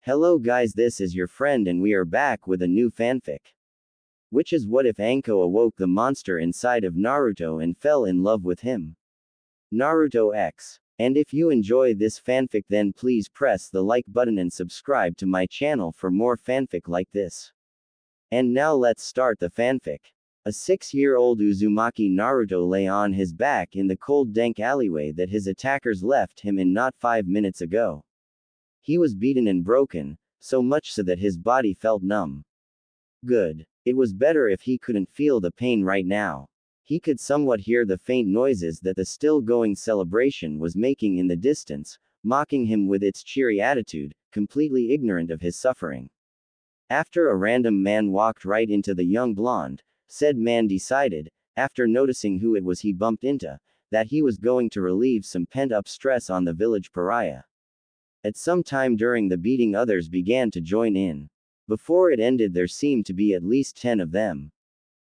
Hello guys, this is your friend and we are back with a new fanfic. Which is what if Anko awoke the monster inside of Naruto and fell in love with him? Naruto X. And if you enjoy this fanfic then please press the like button and subscribe to my channel for more fanfic like this. And now let's start the fanfic. A 6-year-old Uzumaki Naruto lay on his back in the cold dank alleyway that his attackers left him in not 5 minutes ago. He was beaten and broken, so much so that his body felt numb. Good. It was better if he couldn't feel the pain right now. He could somewhat hear the faint noises that the still-going celebration was making in the distance, mocking him with its cheery attitude, completely ignorant of his suffering. After a random man walked right into the young blonde, said man decided, after noticing who it was he bumped into, that he was going to relieve some pent-up stress on the village pariah. At some time during the beating others began to join in. Before it ended there seemed to be at least 10 of them.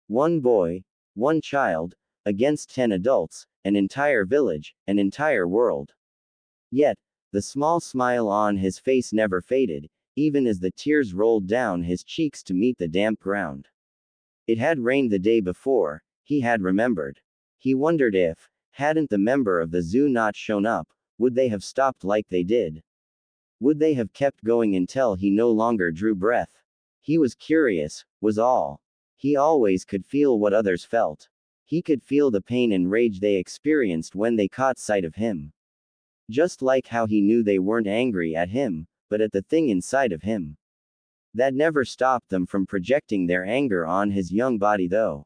One boy, one child, against 10 adults, an entire village, an entire world. Yet, the small smile on his face never faded, even as the tears rolled down his cheeks to meet the damp ground. It had rained the day before, he had remembered. He wondered if, hadn't the member of the zoo not shown up, would they have stopped like they did? Would they have kept going until he no longer drew breath? He was curious, was all. He always could feel what others felt. He could feel the pain and rage they experienced when they caught sight of him. Just like how he knew they weren't angry at him, but at the thing inside of him. That never stopped them from projecting their anger on his young body though.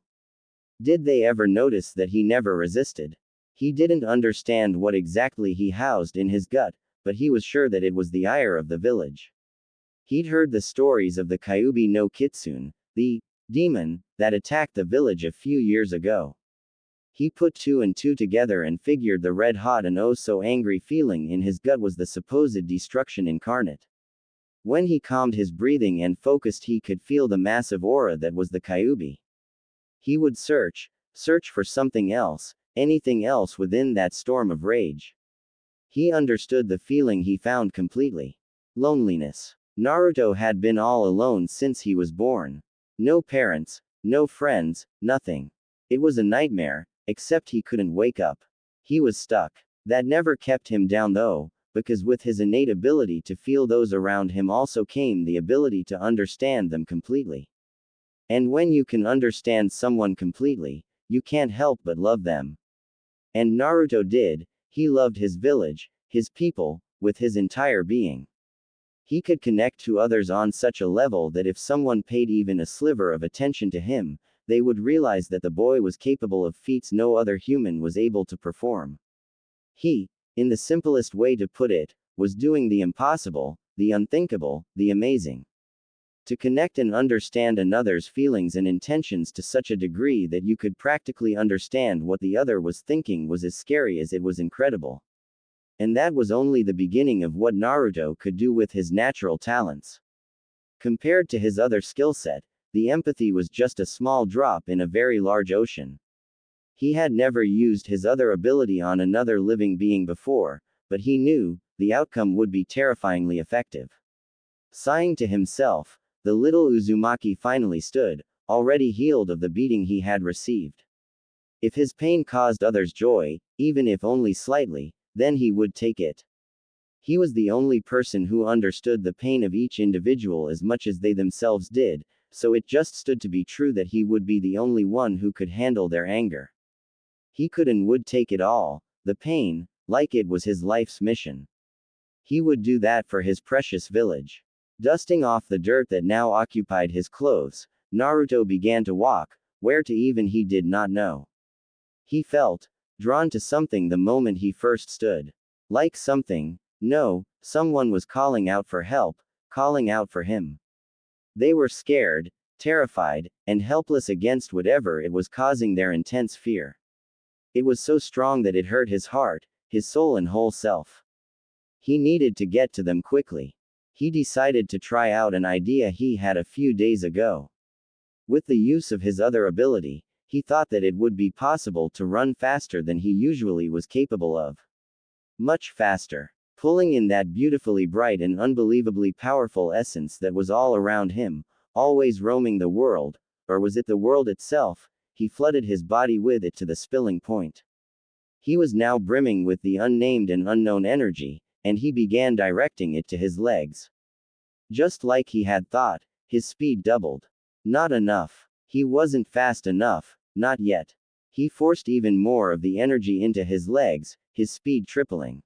Did they ever notice that he never resisted? He didn't understand what exactly he housed in his gut, but he was sure that it was the ire of the village. He'd heard the stories of the Kyuubi no Kitsune, the demon, that attacked the village a few years ago. He put 2 and 2 together and figured the red-hot and oh-so-angry feeling in his gut was the supposed destruction incarnate. When he calmed his breathing and focused he could feel the massive aura that was the Kyuubi. He would search for something else, anything else within that storm of rage. He understood the feeling he found completely. Loneliness. Naruto had been all alone since he was born. No parents, no friends, nothing. It was a nightmare, except he couldn't wake up. He was stuck. That never kept him down though, because with his innate ability to feel those around him also came the ability to understand them completely. And when you can understand someone completely, you can't help but love them. And Naruto did. He loved his village, his people, with his entire being. He could connect to others on such a level that if someone paid even a sliver of attention to him, they would realize that the boy was capable of feats no other human was able to perform. He, in the simplest way to put it, was doing the impossible, the unthinkable, the amazing. To connect and understand another's feelings and intentions to such a degree that you could practically understand what the other was thinking was as scary as it was incredible. And that was only the beginning of what Naruto could do with his natural talents. Compared to his other skill set, the empathy was just a small drop in a very large ocean. He had never used his other ability on another living being before, but he knew the outcome would be terrifyingly effective. Sighing to himself, the little Uzumaki finally stood, already healed of the beating he had received. If his pain caused others joy, even if only slightly, then he would take it. He was the only person who understood the pain of each individual as much as they themselves did, so it just stood to be true that he would be the only one who could handle their anger. He could and would take it all, the pain, like it was his life's mission. He would do that for his precious village. Dusting off the dirt that now occupied his clothes, Naruto began to walk, where to even he did not know. He felt drawn to something the moment he first stood. Like something, no, someone was calling out for help, calling out for him. They were scared, terrified, and helpless against whatever it was causing their intense fear. It was so strong that it hurt his heart, his soul and whole self. He needed to get to them quickly. He decided to try out an idea he had a few days ago. With the use of his other ability, he thought that it would be possible to run faster than he usually was capable of. Much faster. pulling in that beautifully bright and unbelievably powerful essence that was all around him, always roaming the world, or was it the world itself? He flooded his body with it to the spilling point. He was now brimming with the unnamed and unknown energy, and he began directing it to his legs. Just like he had thought, his speed doubled. Not enough. He wasn't fast enough, not yet. He forced even more of the energy into his legs, his speed tripling.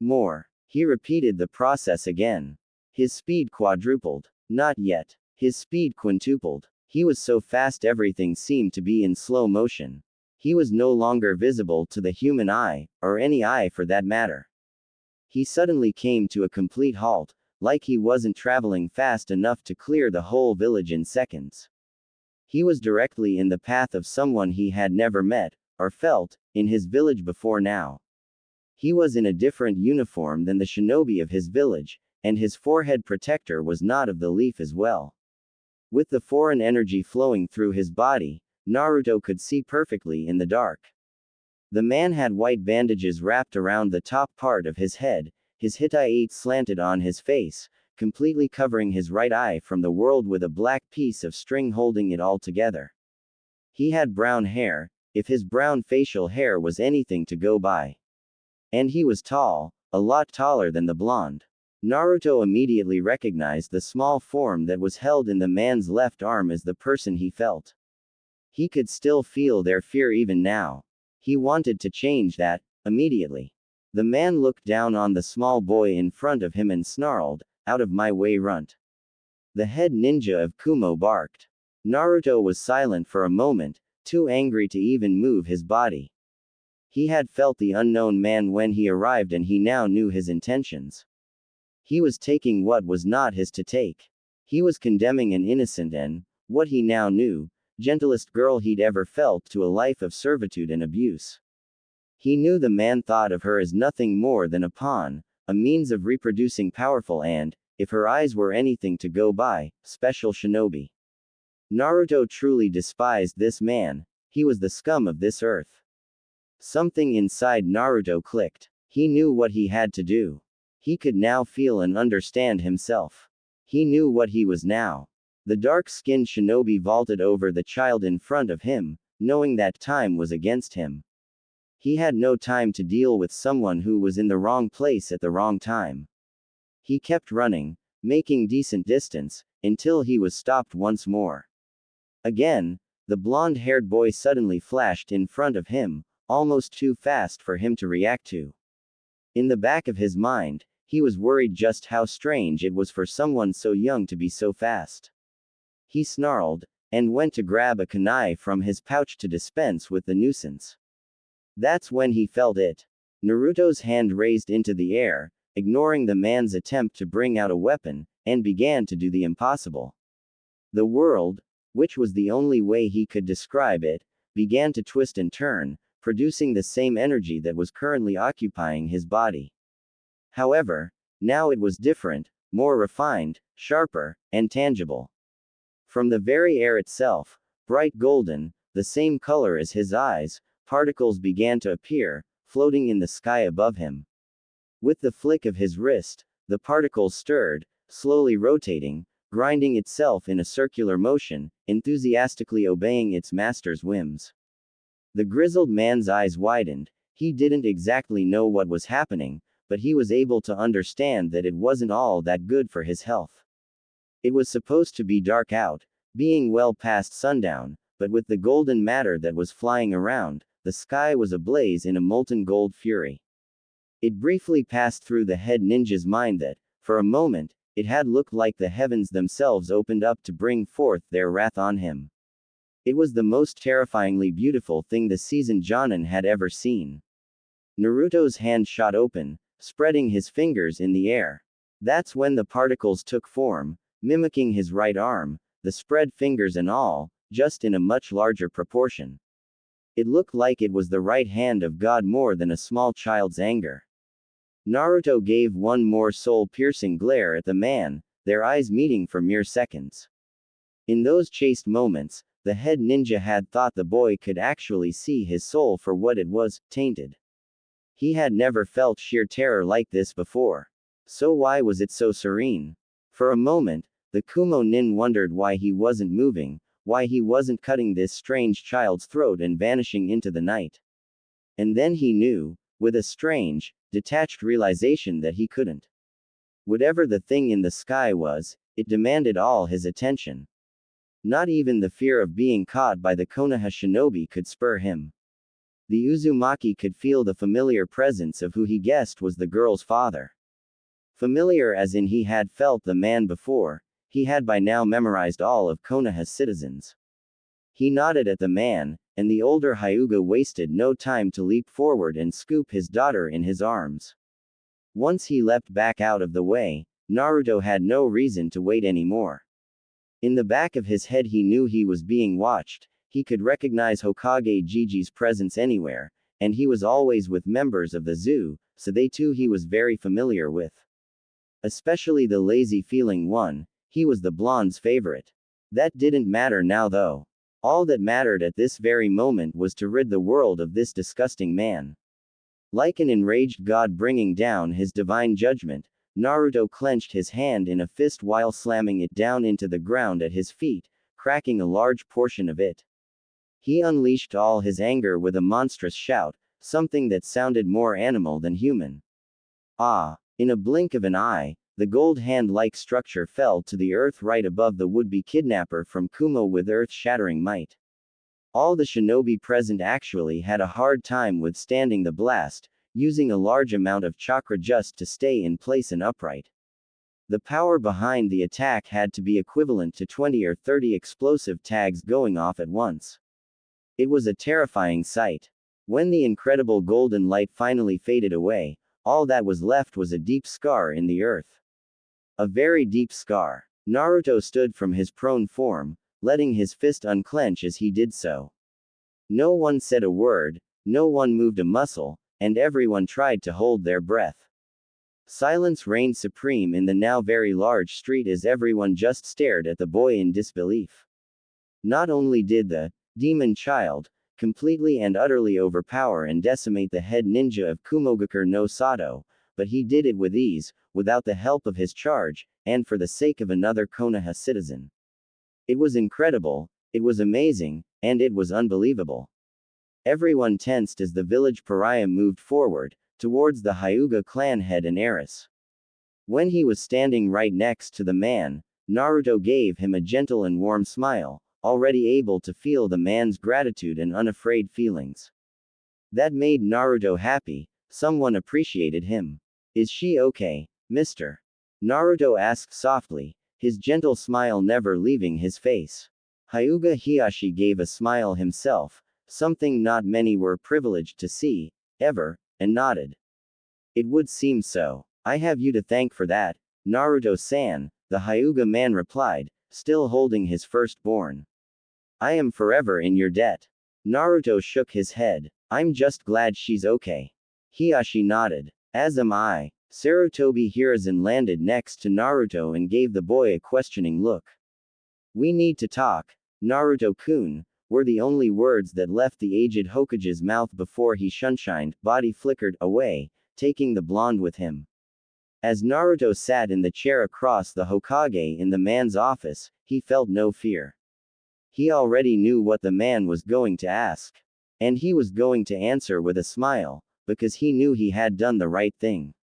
More. He repeated the process again. His speed quadrupled. Not yet. His speed quintupled. He was so fast everything seemed to be in slow motion. He was no longer visible to the human eye, or any eye for that matter. He suddenly came to a complete halt, like he wasn't traveling fast enough to clear the whole village in seconds. He was directly in the path of someone he had never met, or felt, in his village before now. He was in a different uniform than the shinobi of his village, and his forehead protector was not of the leaf as well. With the foreign energy flowing through his body, Naruto could see perfectly in the dark. The man had white bandages wrapped around the top part of his head, his hitai slanted on his face, completely covering his right eye from the world with a black piece of string holding it all together. He had brown hair, if his brown facial hair was anything to go by. And he was tall, a lot taller than the blonde. Naruto immediately recognized the small form that was held in the man's left arm as the person he felt. He could still feel their fear even now. He wanted to change that, immediately. The man looked down on the small boy in front of him and snarled, "Out of my way, runt." The head ninja of Kumo barked. Naruto was silent for a moment, too angry to even move his body. He had felt the unknown man when he arrived and he now knew his intentions. He was taking what was not his to take. He was condemning an innocent and, what he now knew, gentlest girl he'd ever felt to a life of servitude and abuse. He knew the man thought of her as nothing more than a pawn, a means of reproducing powerful and, if her eyes were anything to go by, special shinobi. Naruto truly despised this man. He was the scum of this earth. Something inside Naruto clicked. He knew what he had to do. He could now feel and understand himself. He knew what he was now. The dark-skinned shinobi vaulted over the child in front of him, knowing that time was against him. He had no time to deal with someone who was in the wrong place at the wrong time. He kept running, making decent distance, until he was stopped once more. Again, the blonde-haired boy suddenly flashed in front of him, almost too fast for him to react to. In the back of his mind, he was worried just how strange it was for someone so young to be so fast. He snarled, and went to grab a kunai from his pouch to dispense with the nuisance. That's when he felt it. Naruto's hand raised into the air, ignoring the man's attempt to bring out a weapon, and began to do the impossible. The world, which was the only way he could describe it, began to twist and turn, producing the same energy that was currently occupying his body. However, now it was different, more refined, sharper, and tangible. From the very air itself, bright golden, the same color as his eyes, particles began to appear, floating in the sky above him. With the flick of his wrist, the particles stirred, slowly rotating, grinding itself in a circular motion, enthusiastically obeying its master's whims. The grizzled man's eyes widened. He didn't exactly know what was happening, but he was able to understand that it wasn't all that good for his health. It was supposed to be dark out, being well past sundown, but with the golden matter that was flying around, the sky was ablaze in a molten gold fury. It briefly passed through the head ninja's mind that, for a moment, it had looked like the heavens themselves opened up to bring forth their wrath on him. It was the most terrifyingly beautiful thing the seasoned Jonin had ever seen. Naruto's hand shot open, spreading his fingers in the air. That's when the particles took form, mimicking his right arm, the spread fingers and all, just in a much larger proportion. It looked like it was the right hand of God more than a small child's anger. Naruto gave one more soul-piercing glare at the man, their eyes meeting for mere seconds. In those chaste moments, the head ninja had thought the boy could actually see his soul for what it was, tainted. He had never felt sheer terror like this before. So why was it so serene? For a moment, the Kumo nin wondered why he wasn't moving, why he wasn't cutting this strange child's throat and vanishing into the night. And then he knew, with a strange, detached realization that he couldn't. Whatever the thing in the sky was, it demanded all his attention. Not even the fear of being caught by the Konoha shinobi could spur him. The Uzumaki could feel the familiar presence of who he guessed was the girl's father. Familiar as in he had felt the man before, he had by now memorized all of Konoha's citizens. He nodded at the man, and the older Hyuga wasted no time to leap forward and scoop his daughter in his arms. Once he leapt back out of the way, Naruto had no reason to wait anymore. In the back of his head he knew he was being watched, he could recognize Hokage Gigi's presence anywhere, and he was always with members of the zoo, so they too he was very familiar with. Especially the lazy-feeling one, he was the blonde's favorite. That didn't matter now though. All that mattered at this very moment was to rid the world of this disgusting man. Like an enraged god bringing down his divine judgment, Naruto clenched his hand in a fist while slamming it down into the ground at his feet, cracking a large portion of it. He unleashed all his anger with a monstrous shout, something that sounded more animal than human. Ah! In a blink of an eye, the gold hand-like structure fell to the earth right above the would-be kidnapper from Kumo with earth-shattering might. All the shinobi present actually had a hard time withstanding the blast, using a large amount of chakra just to stay in place and upright. The power behind the attack had to be equivalent to 20 or 30 explosive tags going off at once. It was a terrifying sight. When the incredible golden light finally faded away, all that was left was a deep scar in the earth. A very deep scar. Naruto stood from his prone form, letting his fist unclench as he did so. No one said a word, no one moved a muscle, and everyone tried to hold their breath. Silence reigned supreme in the now very large street as everyone just stared at the boy in disbelief. Not only did the demon child completely and utterly overpower and decimate the head ninja of Kumogakure no Sato, but he did it with ease, without the help of his charge, and for the sake of another Konoha citizen. It was incredible, it was amazing, and it was unbelievable. Everyone tensed as the village pariah moved forward, towards the Hyuga clan head and heiress. When he was standing right next to the man, Naruto gave him a gentle and warm smile, already able to feel the man's gratitude and unafraid feelings. That made Naruto happy, someone appreciated him. Is she okay, mister? Naruto asked softly, his gentle smile never leaving his face. Hyuga Hiyashi gave a smile himself, something not many were privileged to see, ever, and nodded. It would seem so. I have you to thank for that, Naruto-san, the Hyuga man replied, still holding his firstborn. I am forever in your debt. Naruto shook his head. I'm just glad she's okay. Hiyashi nodded. As am I. Sarutobi Hiruzen landed next to Naruto and gave the boy a questioning look. We need to talk, Naruto-kun, were the only words that left the aged Hokage's mouth before he sunshined, body flickered away, taking the blonde with him. As Naruto sat in the chair across the Hokage in the man's office, he felt no fear. He already knew what the man was going to ask. And he was going to answer with a smile, because he knew he had done the right thing.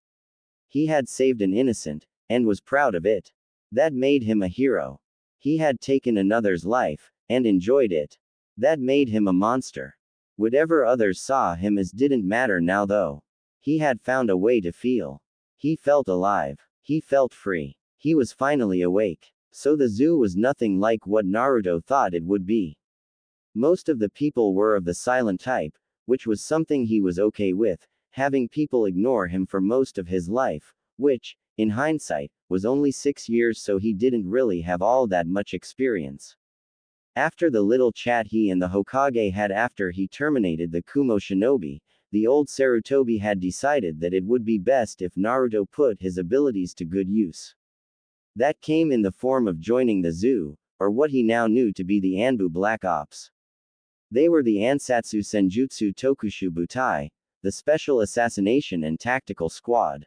He had saved an innocent, and was proud of it. That made him a hero. He had taken another's life, and enjoyed it. That made him a monster. Whatever others saw him as didn't matter now though. He had found a way to feel. He felt alive. He felt free. He was finally awake. So the zoo was nothing like what Naruto thought it would be. Most of the people were of the silent type, which was something he was okay with, having people ignore him for most of his life, which, in hindsight, was only 6 years, so he didn't really have all that much experience. After the little chat he and the Hokage had after he terminated the Kumo shinobi, the old Sarutobi had decided that it would be best if Naruto put his abilities to good use. That came in the form of joining the zoo, or what he now knew to be the Anbu Black Ops. They were the Ansatsu Senjutsu Tokushu Butai, the Special Assassination and Tactical Squad.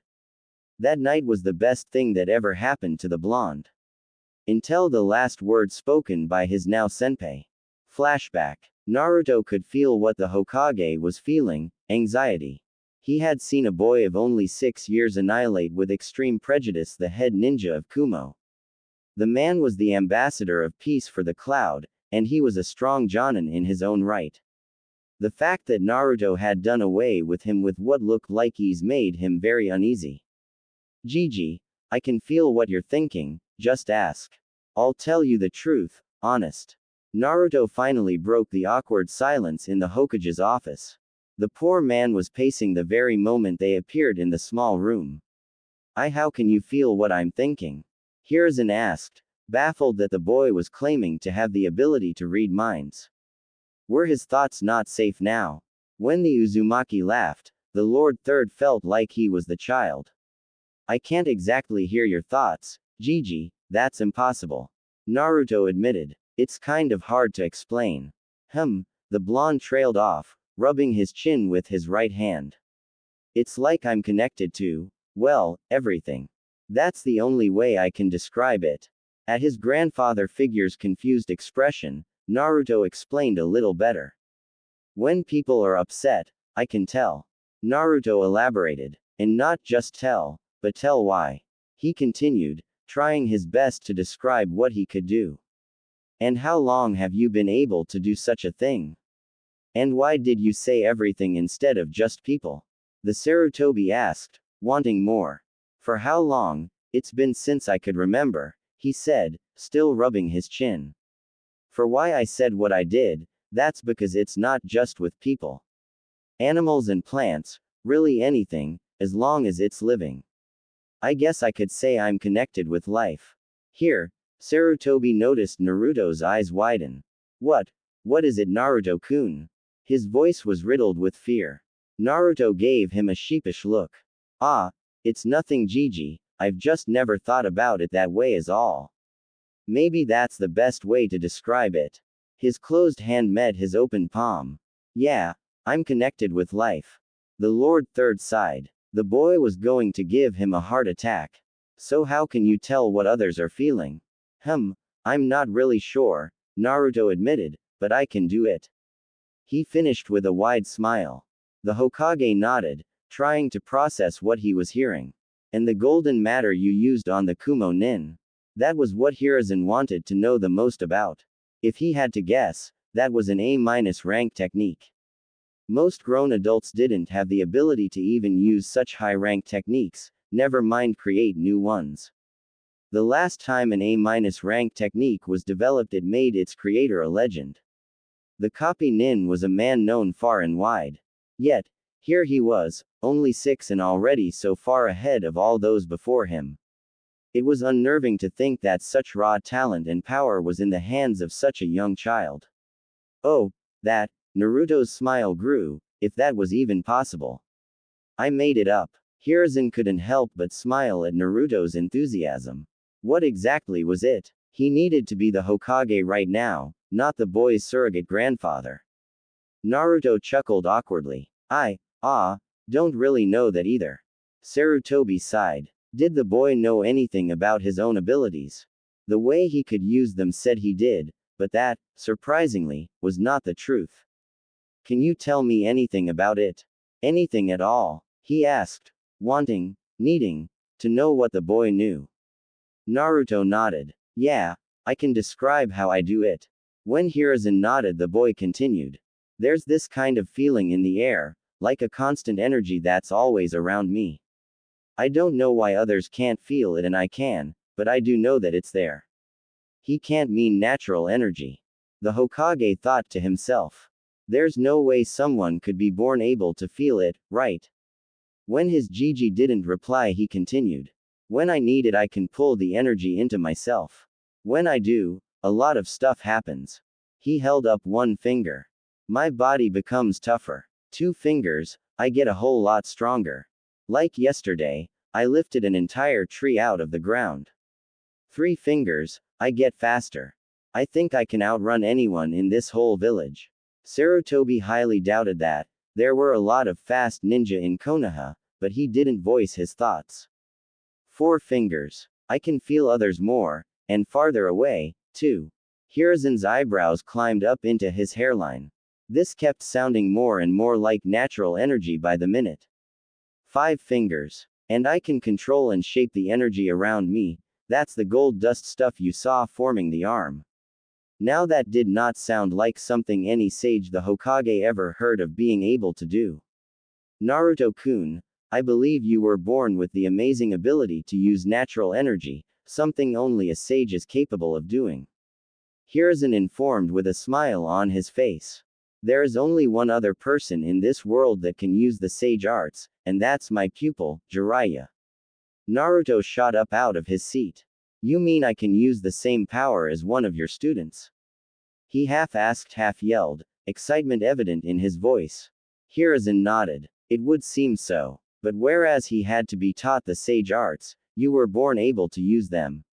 That night was the best thing that ever happened to the blonde. Until the last word spoken by his now senpai. Flashback. Naruto could feel what the Hokage was feeling, anxiety. He had seen a boy of only 6 years annihilate with extreme prejudice the head ninja of Kumo. The man was the ambassador of peace for the cloud, and he was a strong jonin in his own right. The fact that Naruto had done away with him with what looked like ease made him very uneasy. Gigi, I can feel what you're thinking, just ask. I'll tell you the truth, honest. Naruto finally broke the awkward silence in the Hokage's office. The poor man was pacing the very moment they appeared in the small room. How can you feel what I'm thinking? Hiruzen asked, baffled that the boy was claiming to have the ability to read minds. Were his thoughts not safe now? When the Uzumaki laughed, the Lord Third felt like he was the child. I can't exactly hear your thoughts, Gigi, that's impossible. Naruto admitted. It's kind of hard to explain. The blonde trailed off, rubbing his chin with his right hand. It's like I'm connected to, well, everything. That's the only way I can describe it. At his grandfather figure's confused expression, Naruto explained a little better. When people are upset, I can tell. Naruto elaborated. And not just tell, but tell why. He continued, trying his best to describe what he could do. And how long have you been able to do such a thing? And why did you say everything instead of just people? The Sarutobi asked, wanting more. For how long? It's been since I could remember, he said, still rubbing his chin. For why I said what I did, that's because it's not just with people. Animals and plants, really anything, as long as it's living. I guess I could say I'm connected with life. Here, Sarutobi noticed Naruto's eyes widen. What is it, Naruto-kun? His voice was riddled with fear. Naruto gave him a sheepish look. It's nothing, Gigi, I've just never thought about it that way is all. Maybe that's the best way to describe it. His closed hand met his open palm. Yeah, I'm connected with life. The Lord Third sighed. The boy was going to give him a heart attack. So how can you tell what others are feeling? I'm not really sure, Naruto admitted, but I can do it. He finished with a wide smile. The Hokage nodded, trying to process what he was hearing. And the golden matter you used on the Kumo Nin. That was what Hiruzen wanted to know the most about. If he had to guess, that was an A- rank technique. Most grown adults didn't have the ability to even use such high-rank techniques, never mind create new ones. The last time an A- rank technique was developed, it made its creator a legend. The copy Nin was a man known far and wide. Yet, here he was, only 6 and already so far ahead of all those before him. It was unnerving to think that such raw talent and power was in the hands of such a young child. Oh, that, Naruto's smile grew, if that was even possible. I made it up. Hiruzen couldn't help but smile at Naruto's enthusiasm. What exactly was it? He needed to be the Hokage right now, not the boy's surrogate grandfather. Naruto chuckled awkwardly. Don't really know that either. Sarutobi sighed. Did the boy know anything about his own abilities? The way he could use them said he did, but that, surprisingly, was not the truth. Can you tell me anything about it? Anything at all? He asked, needing to know what the boy knew. Naruto nodded. Yeah, I can describe how I do it. When Hiruzen nodded, the boy continued. There's this kind of feeling in the air, like a constant energy that's always around me. I don't know why others can't feel it and I can, but I do know that it's there. He can't mean natural energy. The Hokage thought to himself. There's no way someone could be born able to feel it, right? When his Gigi didn't reply, he continued. When I need it, I can pull the energy into myself. When I do, a lot of stuff happens. He held up one finger. My body becomes tougher. 2 fingers, I get a whole lot stronger. Like yesterday, I lifted an entire tree out of the ground. 3 fingers, I get faster. I think I can outrun anyone in this whole village. Sarutobi highly doubted that. There were a lot of fast ninja in Konoha, but he didn't voice his thoughts. 4 fingers. I can feel others more, and farther away, too. Hiruzen's eyebrows climbed up into his hairline. This kept sounding more and more like natural energy by the minute. 5 fingers. And I can control and shape the energy around me. That's the gold dust stuff you saw forming the arm. Now that did not sound like something any sage the Hokage ever heard of being able to do. Naruto-kun, I believe you were born with the amazing ability to use natural energy, something only a sage is capable of doing. Hiruzen informed with a smile on his face. There is only one other person in this world that can use the sage arts, and that's my pupil, Jiraiya. Naruto shot up out of his seat. You mean I can use the same power as one of your students? He half asked, half yelled, excitement evident in his voice. Hiruzen nodded. It would seem so. But whereas he had to be taught the sage arts, you were born able to use them.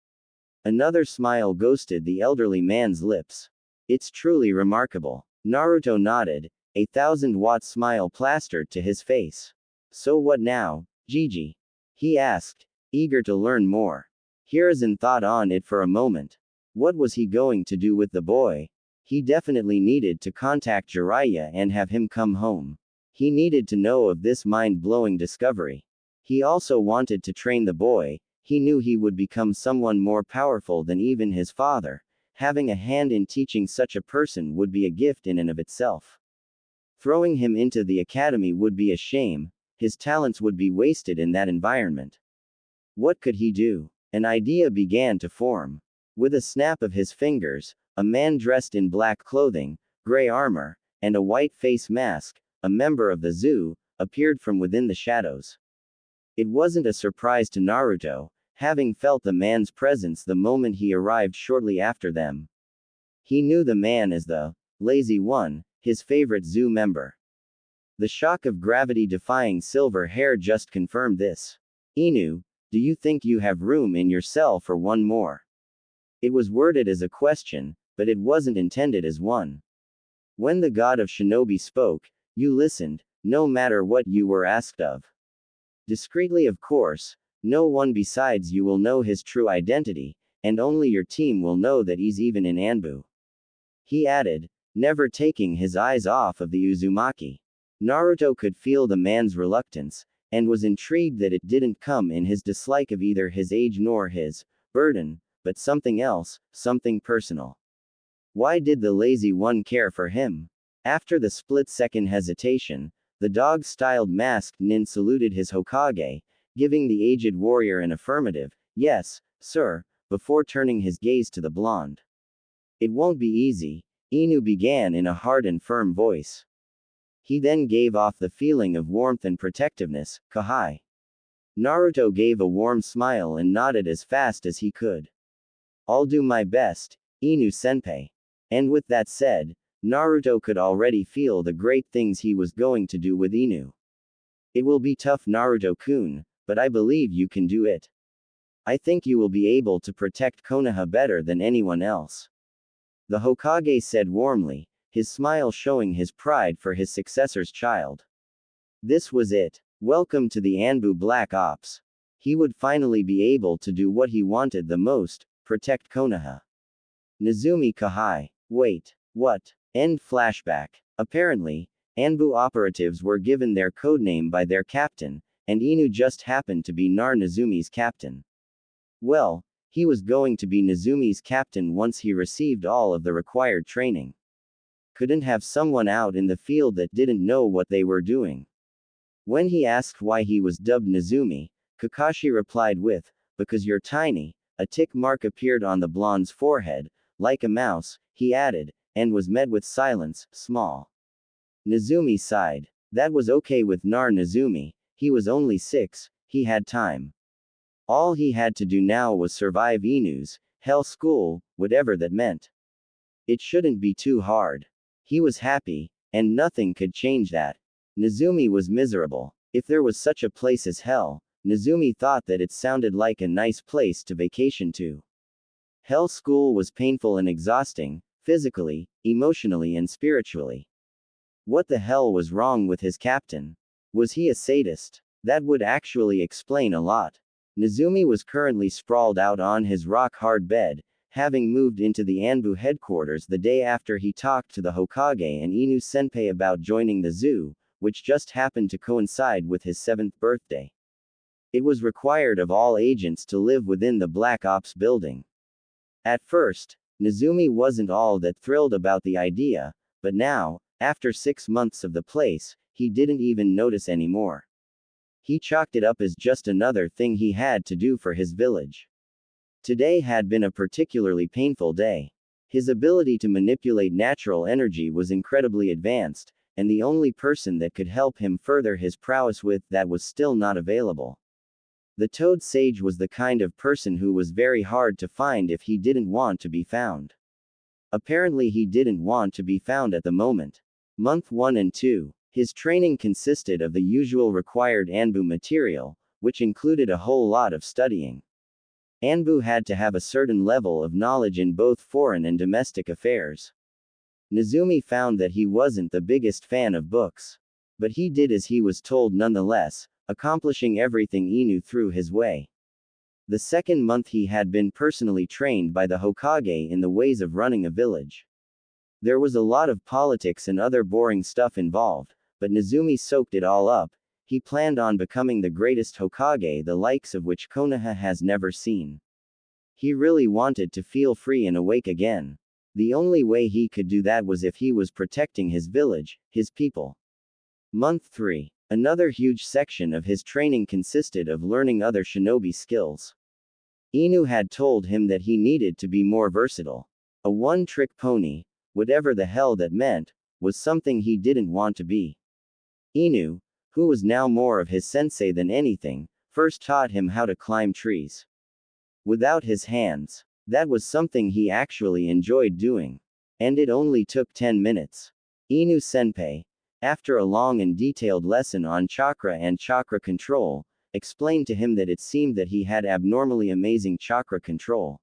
Another smile ghosted the elderly man's lips. It's truly remarkable. Naruto nodded, a 1,000-watt smile plastered to his face. So what now, Gigi? He asked, eager to learn more. Hiruzen thought on it for a moment. What was he going to do with the boy? He definitely needed to contact Jiraiya and have him come home. He needed to know of this mind-blowing discovery. He also wanted to train the boy. He knew he would become someone more powerful than even his father. Having a hand in teaching such a person would be a gift in and of itself. Throwing him into the academy would be a shame. His talents would be wasted in that environment. What could he do? An idea began to form. With a snap of his fingers, a man dressed in black clothing, gray armor, and a white face mask, a member of the zoo, appeared from within the shadows. It wasn't a surprise to Naruto, having felt the man's presence the moment he arrived shortly after them. He knew the man as the Lazy One, his favorite zoo member. The shock of gravity-defying silver hair just confirmed this. Inu, do you think you have room in your cell for one more? It was worded as a question, but it wasn't intended as one. When the god of shinobi spoke, you listened, no matter what you were asked of. Discreetly, of course. No one besides you will know his true identity, and only your team will know that he's even in Anbu. He added, never taking his eyes off of the Uzumaki. Naruto could feel the man's reluctance, and was intrigued that it didn't come in his dislike of either his age nor his burden, but something else, something personal. Why did the Lazy One care for him? After the split-second hesitation, the dog-styled masked nin saluted his Hokage, giving the aged warrior an affirmative, yes, sir, before turning his gaze to the blonde. It won't be easy, Inu began in a hard and firm voice. He then gave off the feeling of warmth and protectiveness, Kahai. Naruto gave a warm smile and nodded as fast as he could. I'll do my best, Inu-senpai. And with that said, Naruto could already feel the great things he was going to do with Inu. It will be tough, Naruto-kun, but I believe you can do it. I think you will be able to protect Konoha better than anyone else. The Hokage said warmly, his smile showing his pride for his successor's child. This was it. Welcome to the Anbu Black Ops. He would finally be able to do what he wanted the most, protect Konoha. Nezumi Kahai. Wait. What? End flashback. Apparently, Anbu operatives were given their codename by their captain, and Inu just happened to be Nezumi's captain. Well, he was going to be Nezumi's captain once he received all of the required training. Couldn't have someone out in the field that didn't know what they were doing. When he asked why he was dubbed Nezumi, Kakashi replied with, because you're tiny. A tick mark appeared on the blonde's forehead, like a mouse, he added, and was met with silence, small. Nezumi sighed. That was okay with Nezumi. He was only 6, he had time. All he had to do now was survive Inu's hell school, whatever that meant. It shouldn't be too hard. He was happy, and nothing could change that. Nezumi was miserable. If there was such a place as hell, Nezumi thought that it sounded like a nice place to vacation to. Hell school was painful and exhausting, physically, emotionally, and spiritually. What the hell was wrong with his captain? Was he a sadist? That would actually explain a lot. Nezumi was currently sprawled out on his rock-hard bed, having moved into the Anbu headquarters the day after he talked to the Hokage and Inu Senpai about joining the zoo, which just happened to coincide with his 7th birthday. It was required of all agents to live within the Black Ops building. At first, Nezumi wasn't all that thrilled about the idea, but now, after 6 months of the place, he didn't even notice anymore. He chalked it up as just another thing he had to do for his village. Today had been a particularly painful day. His ability to manipulate natural energy was incredibly advanced, and the only person that could help him further his prowess with that was still not available. The Toad Sage was the kind of person who was very hard to find if he didn't want to be found. Apparently he didn't want to be found at the moment. Month 1 and 2. His training consisted of the usual required Anbu material, which included a whole lot of studying. Anbu had to have a certain level of knowledge in both foreign and domestic affairs. Nezumi found that he wasn't the biggest fan of books. But he did as he was told nonetheless, accomplishing everything Inu threw his way. The second month he had been personally trained by the Hokage in the ways of running a village. There was a lot of politics and other boring stuff involved, but Nezumi soaked it all up. He planned on becoming the greatest Hokage, the likes of which Konoha has never seen. He really wanted to feel free and awake again. The only way he could do that was if he was protecting his village, his people. Month 3. Another huge section of his training consisted of learning other shinobi skills. Inu had told him that he needed to be more versatile. A one-trick pony, whatever the hell that meant, was something he didn't want to be. Inu, who was now more of his sensei than anything, first taught him how to climb trees. Without his hands. That was something he actually enjoyed doing. And it only took 10 minutes. Inu Senpai, after a long and detailed lesson on chakra and chakra control, explained to him that it seemed that he had abnormally amazing chakra control.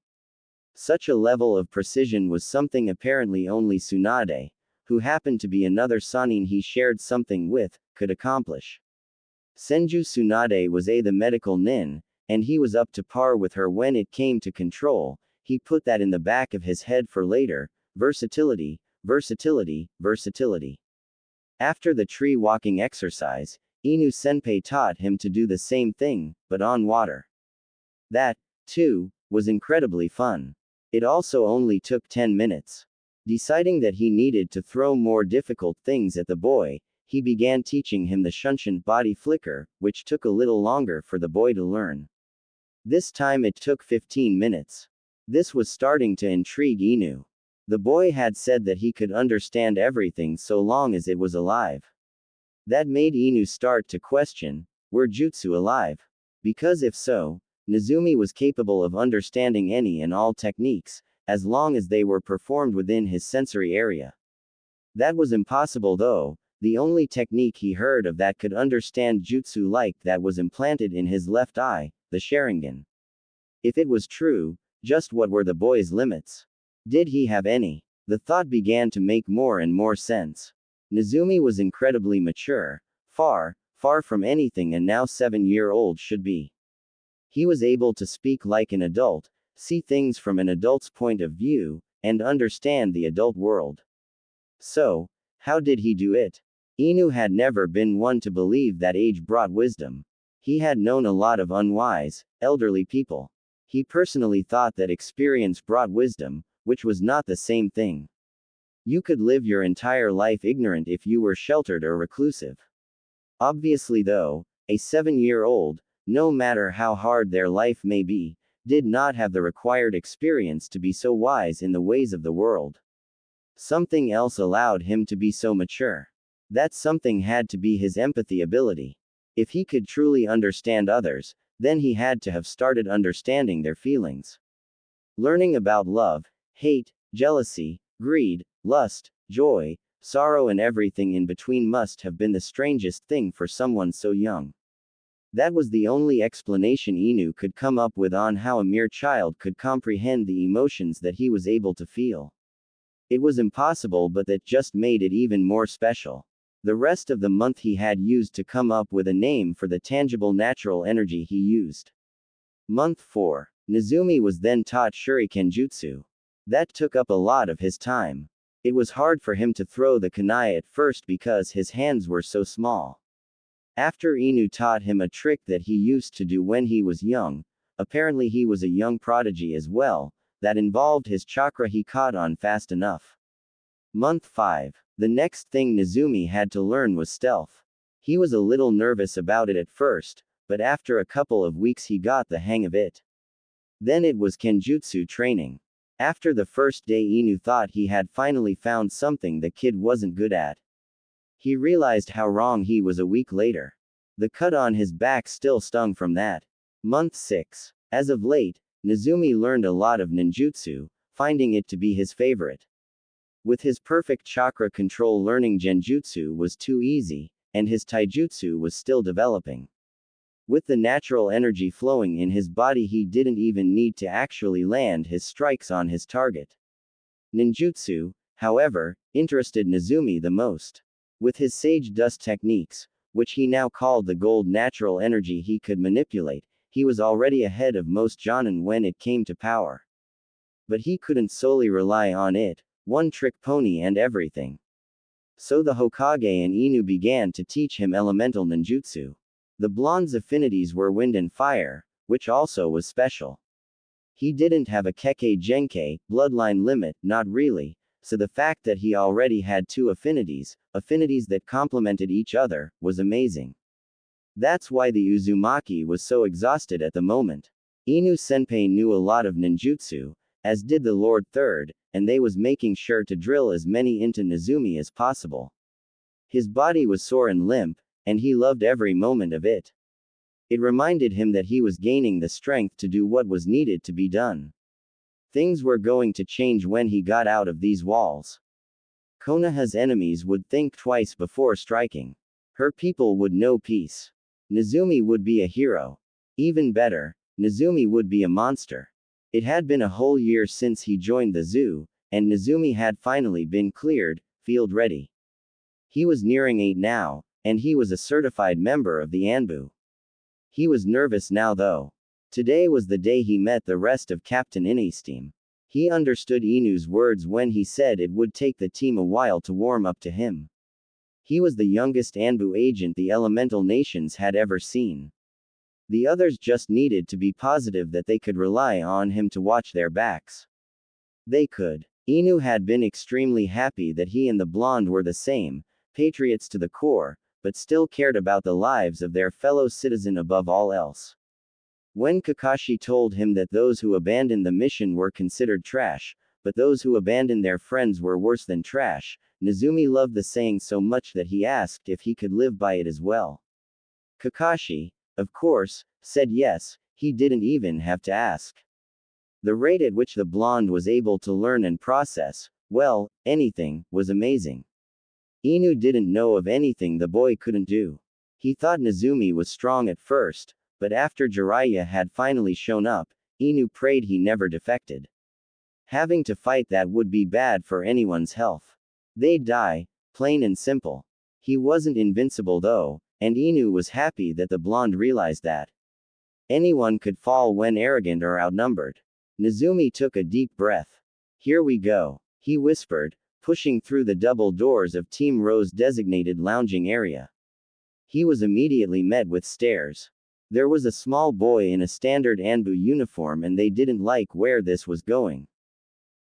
Such a level of precision was something apparently only Tsunade, who happened to be another Sanin he shared something with, could accomplish. Senju Tsunade was the medical nin, and he was up to par with her when it came to control. He put that in the back of his head for later. Versatility, versatility, versatility. After the tree walking exercise, Inu Senpai taught him to do the same thing, but on water. That, too, was incredibly fun. It also only took 10 minutes. Deciding that he needed to throw more difficult things at the boy, he began teaching him the Shunshin body flicker, which took a little longer for the boy to learn. This time it took 15 minutes. This was starting to intrigue Inu. The boy had said that he could understand everything so long as it was alive. That made Inu start to question, were jutsu alive? Because if so, Nezumi was capable of understanding any and all techniques, as long as they were performed within his sensory area. That was impossible though. The only technique he heard of that could understand jutsu like that was implanted in his left eye, the Sharingan. If it was true, just what were the boy's limits? Did he have any? The thought began to make more and more sense. Nezumi was incredibly mature, far, far from anything a now 7-year-old should be. He was able to speak like an adult, see things from an adult's point of view, and understand the adult world. So, how did he do it? Inu had never been one to believe that age brought wisdom. He had known a lot of unwise, elderly people. He personally thought that experience brought wisdom, which was not the same thing. You could live your entire life ignorant if you were sheltered or reclusive. Obviously though, a 7-year-old, no matter how hard their life may be, did not have the required experience to be so wise in the ways of the world. Something else allowed him to be so mature. That something had to be his empathy ability. If he could truly understand others, then he had to have started understanding their feelings. Learning about love, hate, jealousy, greed, lust, joy, sorrow and everything in between must have been the strangest thing for someone so young. That was the only explanation Inu could come up with on how a mere child could comprehend the emotions that he was able to feel. It was impossible, but that just made it even more special. The rest of the month he had used to come up with a name for the tangible natural energy he used. Month 4. Nezumi was then taught Shuriken Jutsu. That took up a lot of his time. It was hard for him to throw the kunai at first because his hands were so small. After Inu taught him a trick that he used to do when he was young, apparently he was a young prodigy as well, that involved his chakra he caught on fast enough. Month 5. The next thing Nezumi had to learn was stealth. He was a little nervous about it at first, but after a couple of weeks he got the hang of it. Then it was Kenjutsu training. After the first day Inu thought he had finally found something the kid wasn't good at. He realized how wrong he was a week later. The cut on his back still stung from that. Month 6. As of late, Nezumi learned a lot of ninjutsu, finding it to be his favorite. With his perfect chakra control, learning genjutsu was too easy, and his taijutsu was still developing. With the natural energy flowing in his body, he didn't even need to actually land his strikes on his target. Ninjutsu, however, interested Nezumi the most. With his sage dust techniques, which he now called the gold natural energy he could manipulate, he was already ahead of most jonin when it came to power. But he couldn't solely rely on it, one-trick pony and everything. So the Hokage and Inu began to teach him elemental ninjutsu. The blonde's affinities were wind and fire, which also was special. He didn't have a Kekkei Genkei bloodline limit, not really, so the fact that he already had two affinities that complemented each other, was amazing. That's why the Uzumaki was so exhausted at the moment. Inu Senpai knew a lot of ninjutsu, as did the Lord Third, and they was making sure to drill as many into Nezumi as possible. His body was sore and limp, and he loved every moment of it. It reminded him that he was gaining the strength to do what was needed to be done. Things were going to change when he got out of these walls. Konoha's enemies would think twice before striking. Her people would know peace. Nezumi would be a hero. Even better, Nezumi would be a monster. It had been a whole year since he joined the zoo, and Nezumi had finally been cleared, field ready. He was nearing 8 now, and he was a certified member of the Anbu. He was nervous now though. Today was the day he met the rest of Captain Inu's team. He understood Inu's words when he said it would take the team a while to warm up to him. He was the youngest Anbu agent the elemental nations had ever seen. The others just needed to be positive that they could rely on him to watch their backs. They could. Inu had been extremely happy that he and the blonde were the same, patriots to the core, but still cared about the lives of their fellow citizen above all else. When Kakashi told him that those who abandoned the mission were considered trash, but those who abandoned their friends were worse than trash, Nezumi loved the saying so much that he asked if he could live by it as well. Kakashi, of course, said yes. He didn't even have to ask. The rate at which the blonde was able to learn and process, well, anything, was amazing. Inu didn't know of anything the boy couldn't do. He thought Nezumi was strong at first, but after Jiraiya had finally shown up, Inu prayed he never defected. Having to fight that would be bad for anyone's health. They'd die, plain and simple. He wasn't invincible though, and Inu was happy that the blonde realized that. Anyone could fall when arrogant or outnumbered. Nezumi took a deep breath. Here we go, he whispered, pushing through the double doors of Team Ro's designated lounging area. He was immediately met with stares. There was a small boy in a standard Anbu uniform and they didn't like where this was going.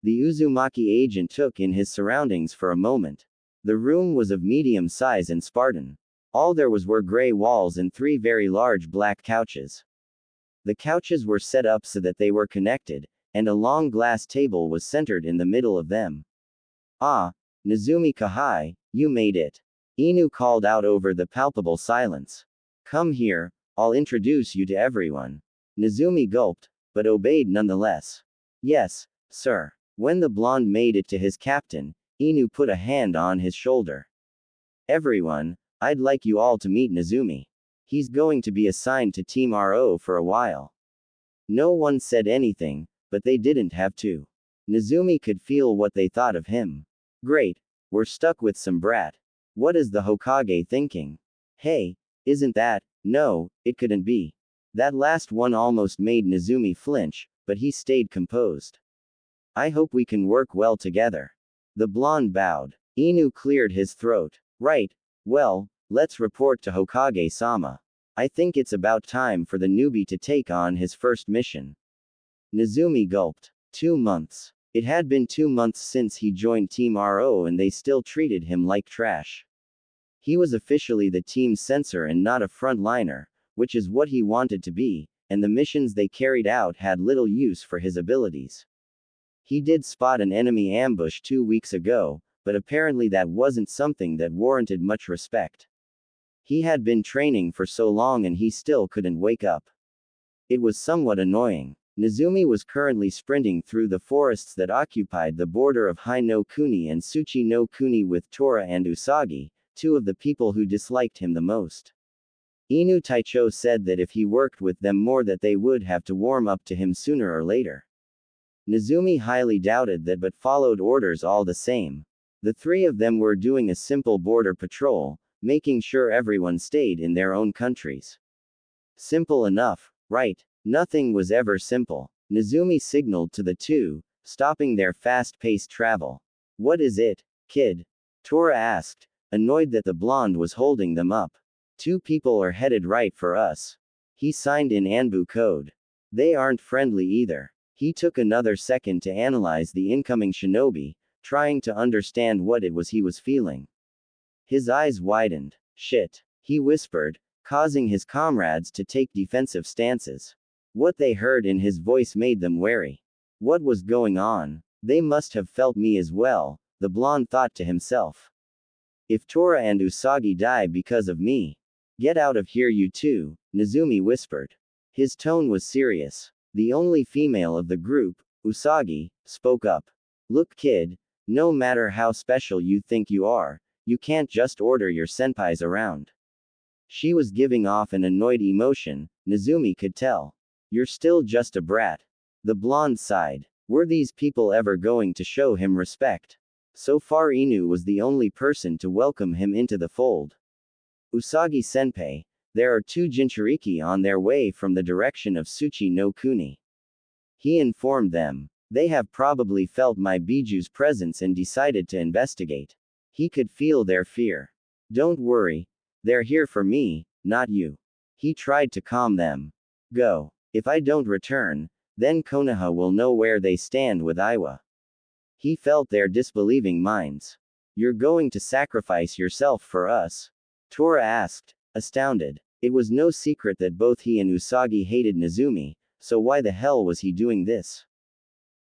The Uzumaki agent took in his surroundings for a moment. The room was of medium size and Spartan. All there was were gray walls and 3 very large black couches. The couches were set up so that they were connected, and a long glass table was centered in the middle of them. Ah, Nezumi Kahai, you made it. Inu called out over the palpable silence. Come here, I'll introduce you to everyone. Nezumi gulped, but obeyed nonetheless. Yes, sir. When the blonde made it to his captain, Inu put a hand on his shoulder. Everyone, I'd like you all to meet Nezumi. He's going to be assigned to Team RO for a while. No one said anything, but they didn't have to. Nezumi could feel what they thought of him. Great, we're stuck with some brat. What is the Hokage thinking? Hey, isn't that? No, it couldn't be. That last one almost made Nezumi flinch, but he stayed composed. I hope we can work well together. The blonde bowed. Inu cleared his throat. Right, well, let's report to Hokage-sama. I think it's about time for the newbie to take on his first mission. Nezumi gulped. 2 months. It had been 2 months since he joined Team RO and they still treated him like trash. He was officially the team's censor and not a frontliner, which is what he wanted to be, and the missions they carried out had little use for his abilities. He did spot an enemy ambush 2 weeks ago, but apparently that wasn't something that warranted much respect. He had been training for so long and he still couldn't wake up. It was somewhat annoying. Nezumi was currently sprinting through the forests that occupied the border of Hai no Kuni and Tsuchi no Kuni with Tora and Usagi, two of the people who disliked him the most. Inu Taicho said that if he worked with them more that they would have to warm up to him sooner or later. Nezumi highly doubted that but followed orders all the same. The three of them were doing a simple border patrol, making sure everyone stayed in their own countries. Simple enough, right? Nothing was ever simple. Nezumi signaled to the two, stopping their fast-paced travel. What is it, kid? Tora asked, annoyed that the blonde was holding them up. 2 people are headed right for us. He signed in Anbu code. They aren't friendly either. He took another second to analyze the incoming shinobi, trying to understand what it was he was feeling. His eyes widened. Shit, he whispered, causing his comrades to take defensive stances. What they heard in his voice made them wary. What was going on? They must have felt me as well, the blonde thought to himself. If Tora and Usagi die because of me. Get out of here you two, Nezumi whispered. His tone was serious. The only female of the group, Usagi, spoke up. Look kid, no matter how special you think you are, you can't just order your senpais around. She was giving off an annoyed emotion, Nezumi could tell. You're still just a brat. The blonde sighed. Were these people ever going to show him respect? So far Inu was the only person to welcome him into the fold. Usagi senpai, there are 2 Jinchuriki on their way from the direction of Tsuchi no Kuni. He informed them. They have probably felt my Biju's presence and decided to investigate. He could feel their fear. Don't worry. They're here for me, not you. He tried to calm them. Go. If I don't return, then Konoha will know where they stand with Iwa. He felt their disbelieving minds. You're going to sacrifice yourself for us? Tora asked, astounded. It was no secret that both he and Usagi hated Nezumi, so why the hell was he doing this?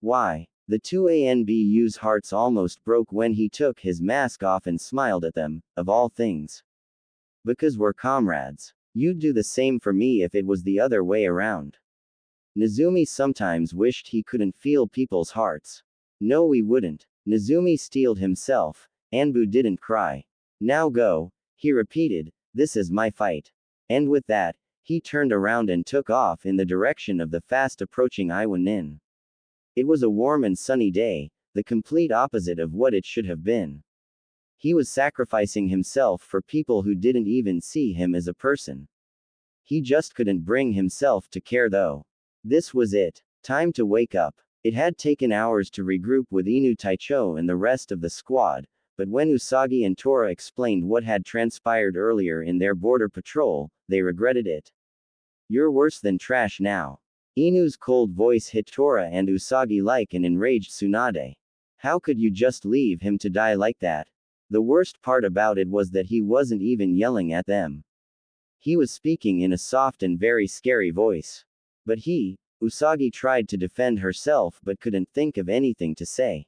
Why? The 2 ANBU's hearts almost broke when he took his mask off and smiled at them, of all things. Because we're comrades. You'd do the same for me if it was the other way around. Nezumi sometimes wished he couldn't feel people's hearts. No we wouldn't. Nezumi steeled himself. Anbu didn't cry. Now go, he repeated, this is my fight. And with that, he turned around and took off in the direction of the fast approaching Iwanin. It was a warm and sunny day, the complete opposite of what it should have been. He was sacrificing himself for people who didn't even see him as a person. He just couldn't bring himself to care though. This was it. Time to wake up. It had taken hours to regroup with Inu Taicho and the rest of the squad, but when Usagi and Tora explained what had transpired earlier in their border patrol, they regretted it. You're worse than trash now. Inu's cold voice hit Tora and Usagi like an enraged tsunade. How could you just leave him to die like that? The worst part about it was that he wasn't even yelling at them. He was speaking in a soft and very scary voice. But Usagi tried to defend herself but couldn't think of anything to say.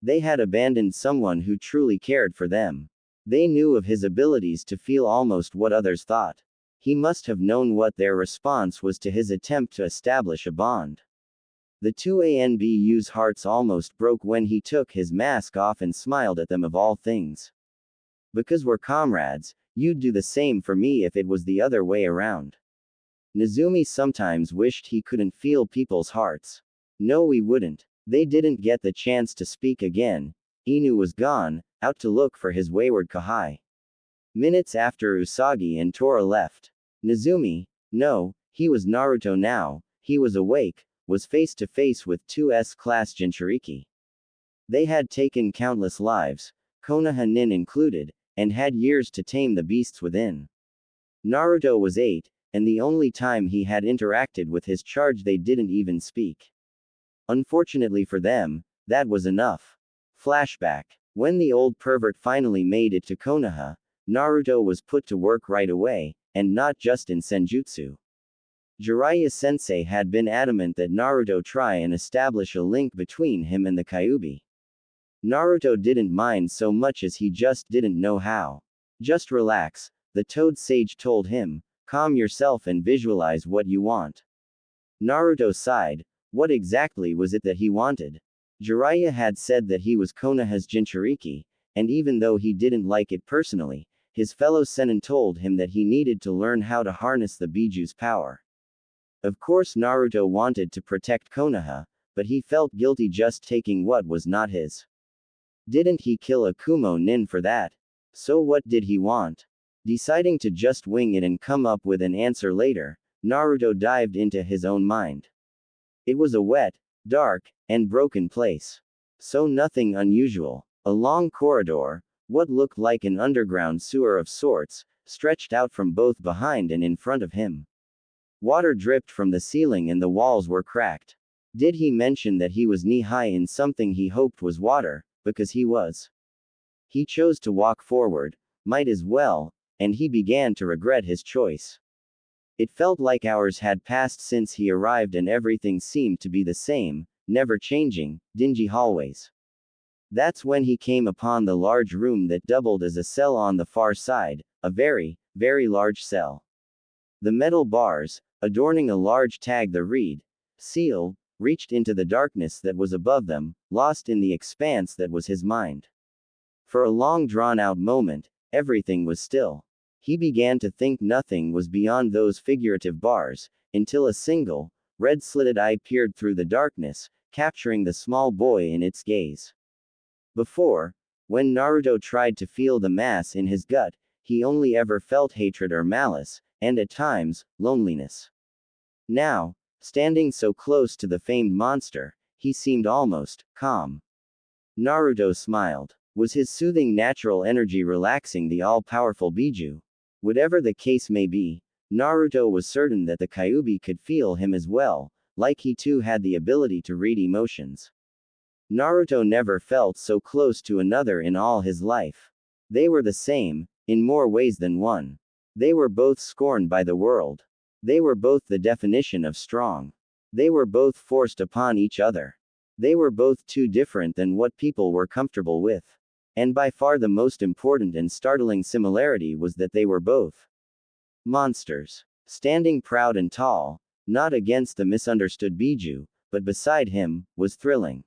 They had abandoned someone who truly cared for them. They knew of his abilities to feel almost what others thought. He must have known what their response was to his attempt to establish a bond. The 2 ANBU's hearts almost broke when he took his mask off and smiled at them of all things. Because we're comrades, you'd do the same for me if it was the other way around. Nezumi sometimes wished he couldn't feel people's hearts. No we wouldn't. They didn't get the chance to speak again. Inu was gone, out to look for his wayward Kahai. Minutes after Usagi and Tora left, Nezumi, no, he was Naruto now, he was awake, was face to face with two S-class Jinchuriki. They had taken countless lives, Konoha Nin included, and had years to tame the beasts within. Naruto was 8, and the only time he had interacted with his charge they didn't even speak. Unfortunately for them, that was enough. Flashback. When the old pervert finally made it to Konoha, Naruto was put to work right away, and not just in senjutsu. Jiraiya-sensei had been adamant that Naruto try and establish a link between him and the Kyuubi. Naruto didn't mind so much as he just didn't know how. Just relax, the Toad Sage told him, calm yourself and visualize what you want. Naruto sighed. What exactly was it that he wanted? Jiraiya had said that he was Konoha's Jinchuriki, and even though he didn't like it personally, his fellow Sennin told him that he needed to learn how to harness the Biju's power. Of course Naruto wanted to protect Konoha, but he felt guilty just taking what was not his. Didn't he kill a Kumo Nin for that? So what did he want? Deciding to just wing it and come up with an answer later, Naruto dived into his own mind. It was a wet, dark, and broken place. So nothing unusual. A long corridor, what looked like an underground sewer of sorts, stretched out from both behind and in front of him. Water dripped from the ceiling and the walls were cracked. Did he mention that he was knee-high in something he hoped was water, because he was? He chose to walk forward, might as well, and he began to regret his choice. It felt like hours had passed since he arrived and everything seemed to be the same, never changing, dingy hallways. That's when he came upon the large room that doubled as a cell on the far side, a very, very large cell. The metal bars, adorning a large tag the read, seal, reached into the darkness that was above them, lost in the expanse that was his mind. For a long drawn-out moment, everything was still. He began to think nothing was beyond those figurative bars, until a single, red-slitted eye peered through the darkness, capturing the small boy in its gaze. Before, when Naruto tried to feel the mass in his gut, he only ever felt hatred or malice, and at times, loneliness. Now, standing so close to the famed monster, he seemed almost calm. Naruto smiled. Was his soothing natural energy relaxing the all-powerful Biju? Whatever the case may be, Naruto was certain that the Kyuubi could feel him as well, like he too had the ability to read emotions. Naruto never felt so close to another in all his life. They were the same, in more ways than one. They were both scorned by the world. They were both the definition of strong. They were both forced upon each other. They were both too different than what people were comfortable with. And by far the most important and startling similarity was that they were both monsters. Standing proud and tall, not against the misunderstood Biju, but beside him, was thrilling.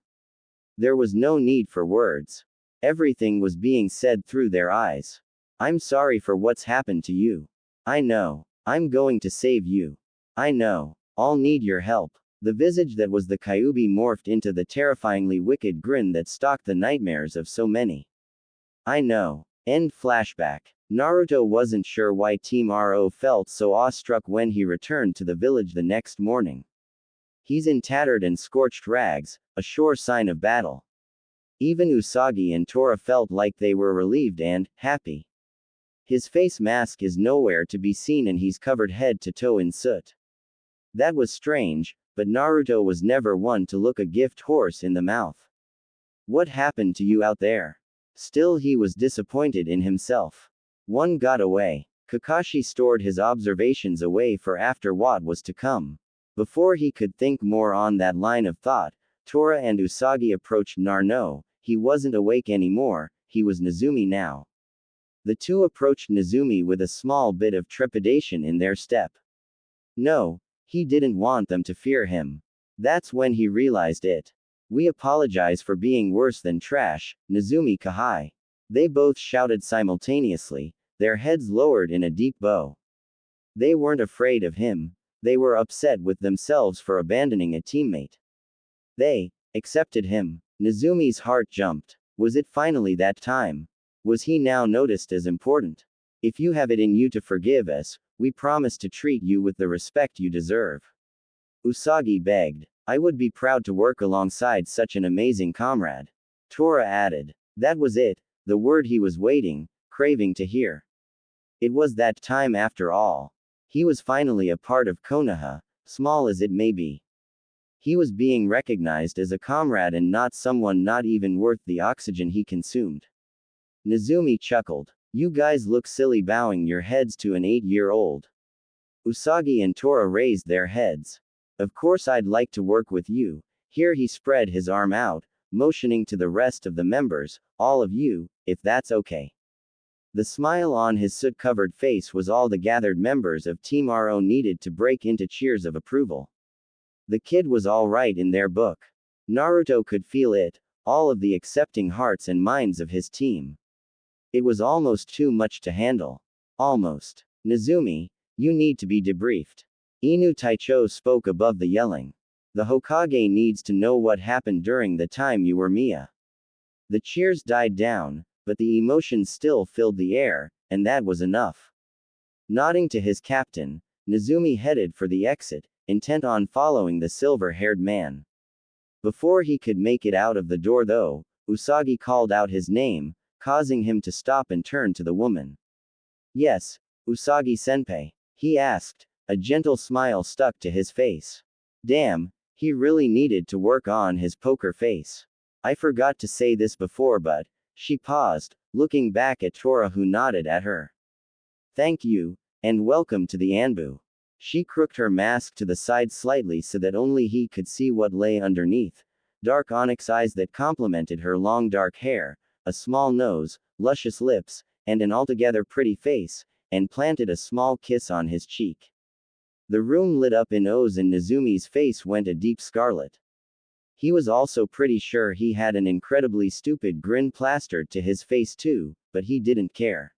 There was no need for words. Everything was being said through their eyes. I'm sorry for what's happened to you. I know. I'm going to save you. I know. I'll need your help. The visage that was the Kyuubi morphed into the terrifyingly wicked grin that stalked the nightmares of so many. I know. End flashback. Naruto wasn't sure why Team Ro felt so awestruck when he returned to the village the next morning. He's in tattered and scorched rags, a sure sign of battle. Even Usagi and Tora felt like they were relieved and happy. His face mask is nowhere to be seen and he's covered head to toe in soot. That was strange, but Naruto was never one to look a gift horse in the mouth. What happened to you out there? Still he was disappointed in himself. One got away. Kakashi stored his observations away for after what was to come. Before he could think more on that line of thought, Tora and Usagi approached Naruto. He wasn't awake anymore, he was Nezumi now. The two approached Nezumi with a small bit of trepidation in their step. No, he didn't want them to fear him. That's when he realized it. We apologize for being worse than trash, Nezumi Kahai. They both shouted simultaneously, their heads lowered in a deep bow. They weren't afraid of him. They were upset with themselves for abandoning a teammate. They accepted him. Nezumi's heart jumped. Was it finally that time? Was he now noticed as important? If you have it in you to forgive us, we promise to treat you with the respect you deserve. Usagi begged. I would be proud to work alongside such an amazing comrade. Tora added. That was it, the word he was waiting, craving to hear. It was that time after all. He was finally a part of Konoha, small as it may be. He was being recognized as a comrade and not someone not even worth the oxygen he consumed. Nezumi chuckled. You guys look silly bowing your heads to an 8-year-old. Usagi and Tora raised their heads. Of course I'd like to work with you. Here he spread his arm out, motioning to the rest of the members, all of you, if that's okay. The smile on his soot-covered face was all the gathered members of Team RO needed to break into cheers of approval. The kid was all right in their book. Naruto could feel it, all of the accepting hearts and minds of his team. It was almost too much to handle. Almost. Nezumi, you need to be debriefed. Inu Taicho spoke above the yelling. The Hokage needs to know what happened during the time you were Mia. The cheers died down, but the emotions still filled the air, and that was enough. Nodding to his captain, Nezumi headed for the exit, intent on following the silver-haired man. Before he could make it out of the door though, Usagi called out his name, causing him to stop and turn to the woman. Yes, Usagi-senpai, he asked, a gentle smile stuck to his face. Damn, he really needed to work on his poker face. I forgot to say this before but, she paused, looking back at Tora who nodded at her. Thank you, and welcome to the Anbu. She crooked her mask to the side slightly so that only he could see what lay underneath. Dark onyx eyes that complemented her long dark hair, a small nose, luscious lips, and an altogether pretty face, and planted a small kiss on his cheek. The room lit up in O's and Nezumi's face went a deep scarlet. He was also pretty sure he had an incredibly stupid grin plastered to his face too, but he didn't care.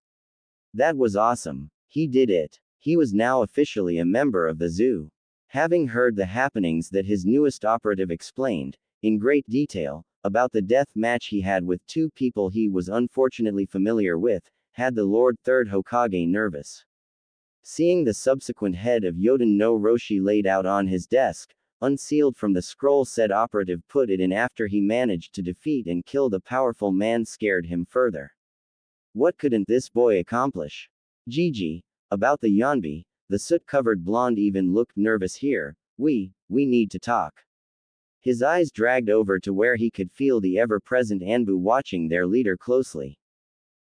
That was awesome. He did it. He was now officially a member of the zoo. Having heard the happenings that his newest operative explained, in great detail, about the death match he had with two people he was unfortunately familiar with, had the Lord Third Hokage nervous. Seeing the subsequent head of Yoden no Roshi laid out on his desk, unsealed from the scroll said operative put it in after he managed to defeat and kill the powerful man scared him further. What couldn't this boy accomplish? Gigi, about the Yonbi, the soot-covered blonde even looked nervous here, we need to talk. His eyes dragged over to where he could feel the ever-present Anbu watching their leader closely.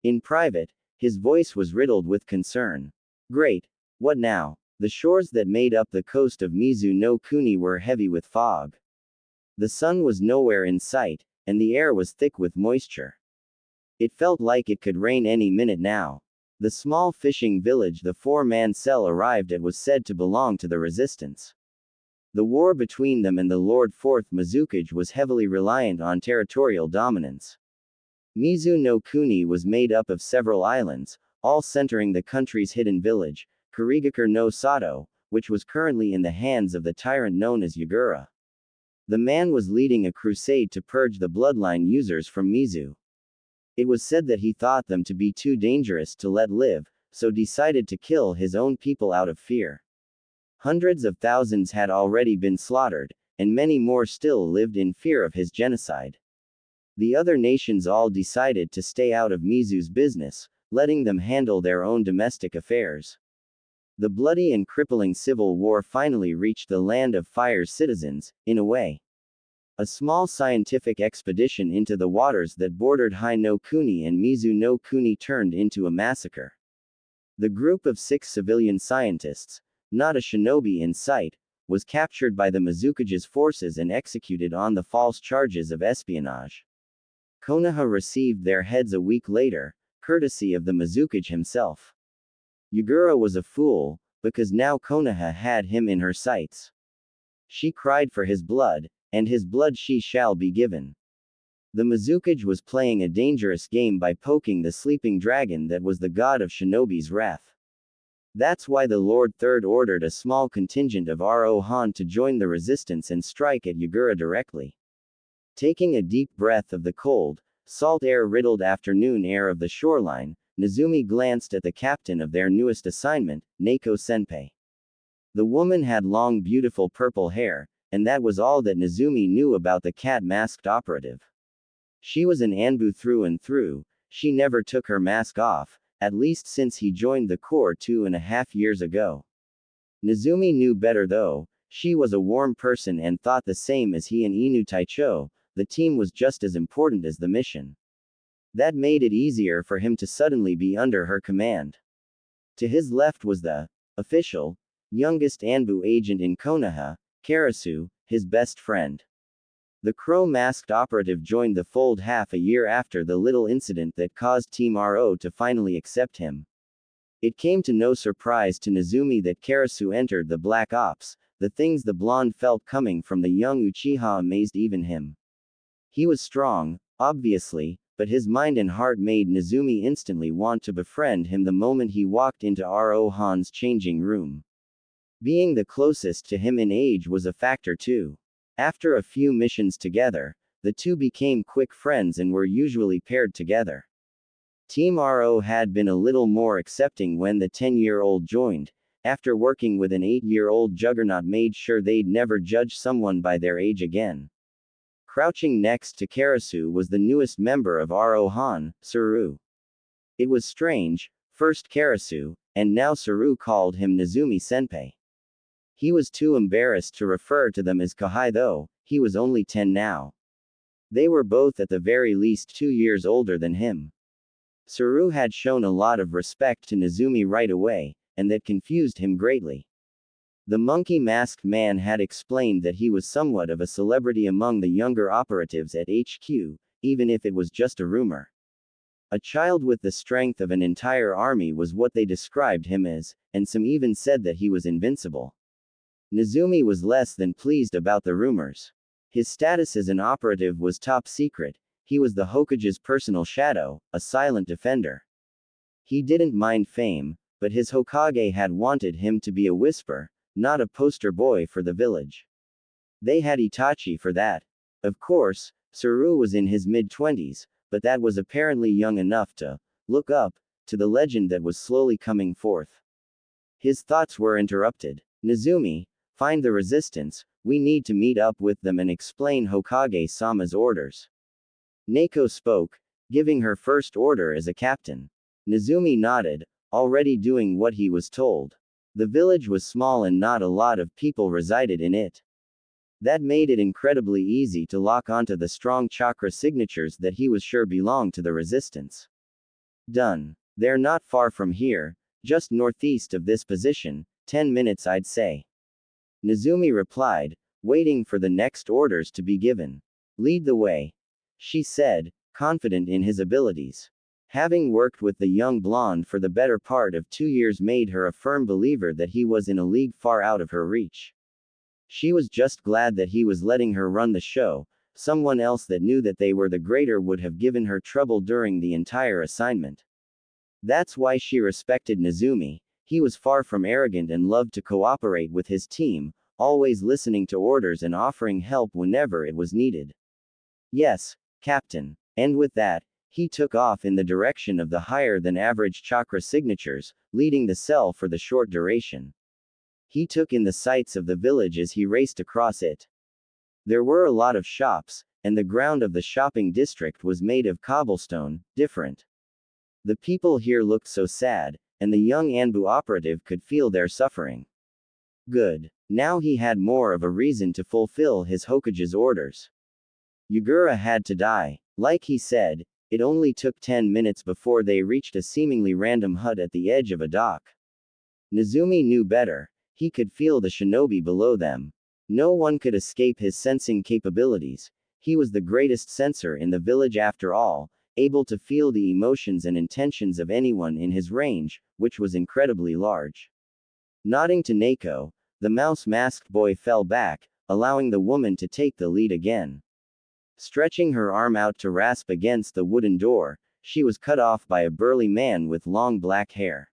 In private, his voice was riddled with concern. Great. What now? The shores that made up the coast of Mizu no Kuni were heavy with fog. The sun was nowhere in sight, and the air was thick with moisture. It felt like it could rain any minute now. The small fishing village the four-man cell arrived at was said to belong to the resistance. The war between them and the Lord Fourth Mizukage was heavily reliant on territorial dominance. Mizu no Kuni was made up of several islands, all centering the country's hidden village, Kurigakure no Sato, which was currently in the hands of the tyrant known as Yagura. The man was leading a crusade to purge the bloodline users from Mizu. It was said that he thought them to be too dangerous to let live, so decided to kill his own people out of fear. Hundreds of thousands had already been slaughtered, and many more still lived in fear of his genocide. The other nations all decided to stay out of Mizu's business, letting them handle their own domestic affairs. The bloody and crippling civil war finally reached the Land of Fire's citizens, in a way. A small scientific expedition into the waters that bordered Hai no Kuni and Mizu no Kuni turned into a massacre. The group of 6 civilian scientists, not a shinobi in sight, was captured by the Mizukage's forces and executed on the false charges of espionage. Konoha received their heads a week later, courtesy of the Mizukage himself. Yagura was a fool, because now Konoha had him in her sights. She cried for his blood, and his blood she shall be given. The Mizukage was playing a dangerous game by poking the sleeping dragon that was the god of shinobi's wrath. That's why the Lord Third ordered a small contingent of Rohan to join the resistance and strike at Yagura directly. Taking a deep breath of the cold, salt air-riddled afternoon air of the shoreline, Nezumi glanced at the captain of their newest assignment, Neko Senpai. The woman had long beautiful purple hair, and that was all that Nezumi knew about the cat-masked operative. She was an Anbu through and through. She never took her mask off, at least since he joined the Corps 2.5 years ago. Nezumi knew better though. She was a warm person and thought the same as he and Inu Taicho. The team was just as important as the mission. That made it easier for him to suddenly be under her command. To his left was the official, youngest Anbu agent in Konoha, Karasu, his best friend. The crow-masked operative joined the fold half a year after the little incident that caused Team RO to finally accept him. It came to no surprise to Nezumi that Karasu entered the Black Ops. The things the blonde felt coming from the young Uchiha amazed even him. He was strong, obviously, but his mind and heart made Nezumi instantly want to befriend him the moment he walked into RO Han's changing room. Being the closest to him in age was a factor too. After a few missions together, the two became quick friends and were usually paired together. Team RO had been a little more accepting when the 10-year-old joined. After working with an 8-year-old juggernaut made sure they'd never judge someone by their age again. Crouching next to Karasu was the newest member of RO Han, Saru. It was strange, first Karasu, and now Saru called him Nezumi Senpai. He was too embarrassed to refer to them as Kohai though, he was only 10 now. They were both at the very least 2 years older than him. Saru had shown a lot of respect to Nezumi right away, and that confused him greatly. The monkey-masked man had explained that he was somewhat of a celebrity among the younger operatives at HQ, even if it was just a rumor. A child with the strength of an entire army was what they described him as, and some even said that he was invincible. Nezumi was less than pleased about the rumors. His status as an operative was top secret. He was the Hokage's personal shadow, a silent defender. He didn't mind fame, but his Hokage had wanted him to be a whisper, not a poster boy for the village. They had Itachi for that. Of course, Saru was in his mid-20s, but that was apparently young enough to look up to the legend that was slowly coming forth. His thoughts were interrupted. Nezumi, find the resistance, we need to meet up with them and explain Hokage-sama's orders. Neko spoke, giving her first order as a captain. Nezumi nodded, already doing what he was told. The village was small and not a lot of people resided in it. That made it incredibly easy to lock onto the strong chakra signatures that he was sure belonged to the resistance. Done. They're not far from here, just northeast of this position, 10 minutes I'd say. Nezumi replied, waiting for the next orders to be given. Lead the way, she said, confident in his abilities. Having worked with the young blonde for the better part of 2 years made her a firm believer that he was in a league far out of her reach. She was just glad that he was letting her run the show. Someone else that knew that they were the greater would have given her trouble during the entire assignment. That's why she respected Nezumi. He was far from arrogant and loved to cooperate with his team, always listening to orders and offering help whenever it was needed. Yes, Captain. And with that, he took off in the direction of the higher-than-average chakra signatures, leading the cell for the short duration. He took in the sights of the village as he raced across it. There were a lot of shops, and the ground of the shopping district was made of cobblestone, different. The people here looked so sad, and the young Anbu operative could feel their suffering. Good. Now he had more of a reason to fulfill his Hokage's orders. Yugura had to die. Like he said, it only took 10 minutes before they reached a seemingly random hut at the edge of a dock. Nezumi knew better. He could feel the shinobi below them. No one could escape his sensing capabilities. He was the greatest sensor in the village after all, able to feel the emotions and intentions of anyone in his range, which was incredibly large. Nodding to Neko, the mouse-masked boy fell back, allowing the woman to take the lead again. Stretching her arm out to rasp against the wooden door, she was cut off by a burly man with long black hair.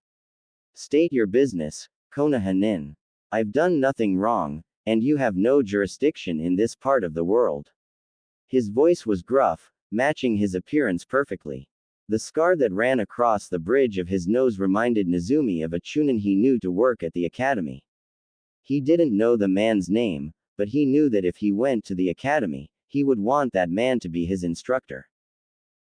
State your business, Konoha Nin. I've done nothing wrong, and you have no jurisdiction in this part of the world. His voice was gruff, matching his appearance perfectly. The scar that ran across the bridge of his nose reminded Nezumi of a chunin he knew to work at the academy. He didn't know the man's name, but he knew that if he went to the academy, he would want that man to be his instructor.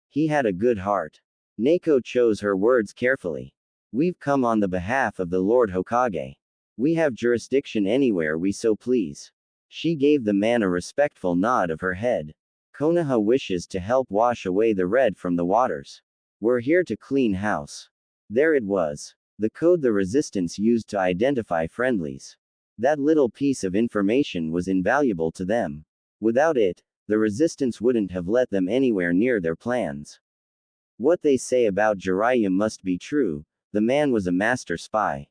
He had a good heart. Neko chose her words carefully. We've come on the behalf of the Lord Hokage. We have jurisdiction anywhere we so please. She gave the man a respectful nod of her head. Konoha wishes to help wash away the red from the waters. We're here to clean house. There it was. The code the resistance used to identify friendlies. That little piece of information was invaluable to them. Without it, the resistance wouldn't have let them anywhere near their plans. What they say about Jiraiya must be true, the man was a master spy.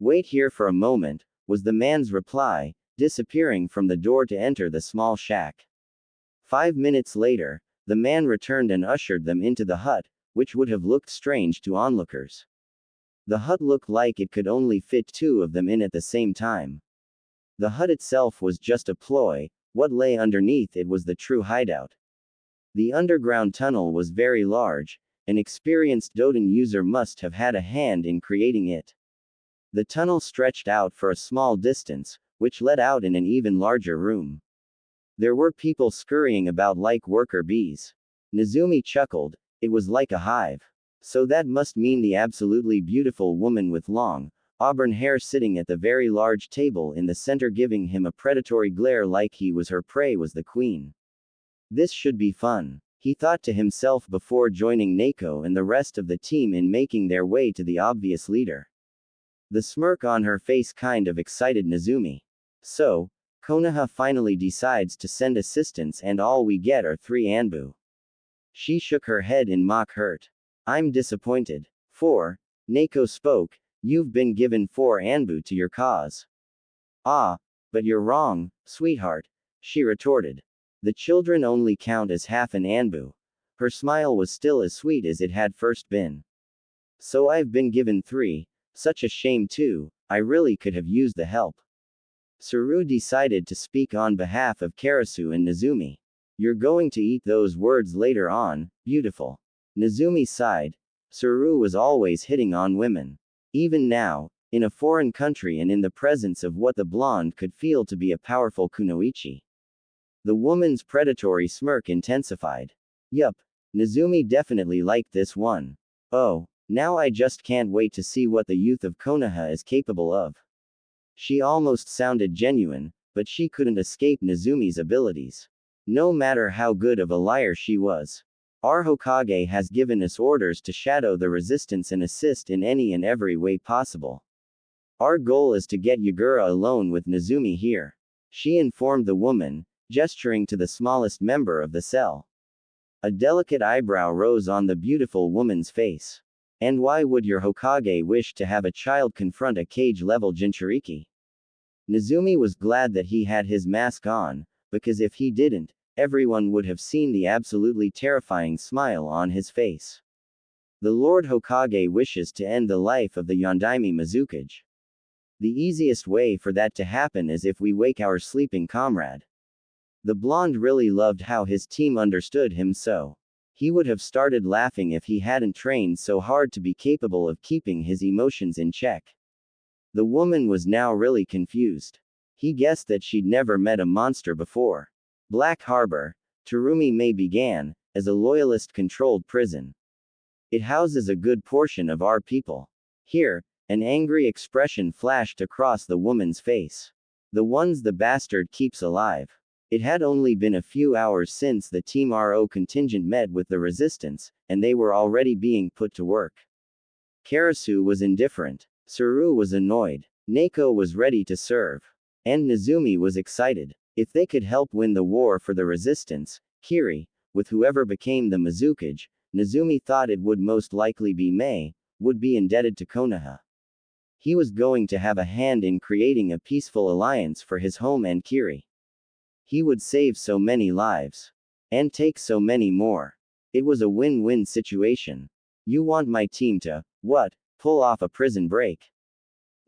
Wait here for a moment, was the man's reply, disappearing from the door to enter the small shack. 5 minutes later, the man returned and ushered them into the hut, which would have looked strange to onlookers. The hut looked like it could only fit 2 of them in at the same time. The hut itself was just a ploy, what lay underneath it was the true hideout. The underground tunnel was very large, an experienced Doden user must have had a hand in creating it. The tunnel stretched out for a small distance, which led out in an even larger room. There were people scurrying about like worker bees. Nezumi chuckled, it was like a hive. So that must mean the absolutely beautiful woman with long, auburn hair sitting at the very large table in the center giving him a predatory glare like he was her prey was the queen. This should be fun, he thought to himself before joining Neko and the rest of the team in making their way to the obvious leader. The smirk on her face kind of excited Nezumi. So, Konoha finally decides to send assistance and all we get are 3 anbu. She shook her head in mock hurt. I'm disappointed. 4. Neko spoke, you've been given 4 anbu to your cause. Ah, but you're wrong, sweetheart, she retorted. The children only count as half an anbu. Her smile was still as sweet as it had first been. So I've been given 3, such a shame too, I really could have used the help. Saru decided to speak on behalf of Karasu and Nezumi. You're going to eat those words later on, beautiful. Nezumi sighed. Saru was always hitting on women. Even now, in a foreign country and in the presence of what the blonde could feel to be a powerful kunoichi. The woman's predatory smirk intensified. Yup, Nezumi definitely liked this one. Oh, now I just can't wait to see what the youth of Konoha is capable of. She almost sounded genuine, but she couldn't escape Nezumi's abilities. No matter how good of a liar she was. Our Hokage has given us orders to shadow the resistance and assist in any and every way possible. Our goal is to get Yagura alone with Nezumi here. She informed the woman, gesturing to the smallest member of the cell. A delicate eyebrow rose on the beautiful woman's face. And why would your Hokage wish to have a child confront a cage-level Jinchuriki? Nezumi was glad that he had his mask on, because if he didn't, everyone would have seen the absolutely terrifying smile on his face. The Lord Hokage wishes to end the life of the Yondaime Mizukage. The easiest way for that to happen is if we wake our sleeping comrade. The blonde really loved how his team understood him so. He would have started laughing if he hadn't trained so hard to be capable of keeping his emotions in check. The woman was now really confused. He guessed that she'd never met a monster before. Black Harbor, Terumi May began, as a loyalist-controlled prison. It houses a good portion of our people. Here, an angry expression flashed across the woman's face. The ones the bastard keeps alive. It had only been a few hours since the Team RO contingent met with the resistance, and they were already being put to work. Karasu was indifferent. Saru was annoyed. Neko was ready to serve. And Nezumi was excited. If they could help win the war for the resistance, Kiri, with whoever became the Mizukage, Nezumi thought it would most likely be Mei, would be indebted to Konoha. He was going to have a hand in creating a peaceful alliance for his home and Kiri. He would save so many lives. And take so many more. It was a win-win situation. You want my team to, what, pull off a prison break?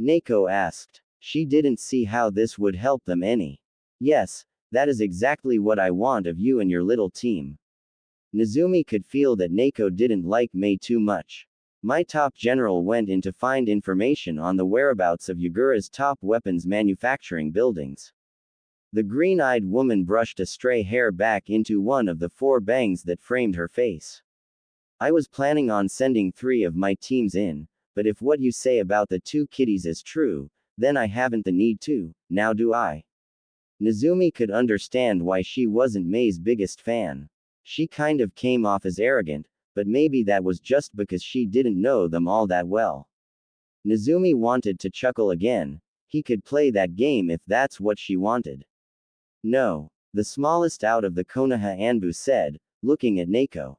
Neko asked. She didn't see how this would help them any. Yes, that is exactly what I want of you and your little team. Nezumi could feel that Naoko didn't like Mei too much. My top general went in to find information on the whereabouts of Yagura's top weapons manufacturing buildings. The green-eyed woman brushed a stray hair back into one of the 4 bangs that framed her face. I was planning on sending 3 of my teams in, but if what you say about the 2 kiddies is true, then I haven't the need to, now do I? Nezumi could understand why she wasn't Mei's biggest fan. She kind of came off as arrogant, but maybe that was just because she didn't know them all that well. Nezumi wanted to chuckle again. He could play that game if that's what she wanted. No. The smallest out of the Konoha Anbu said, looking at Naoko.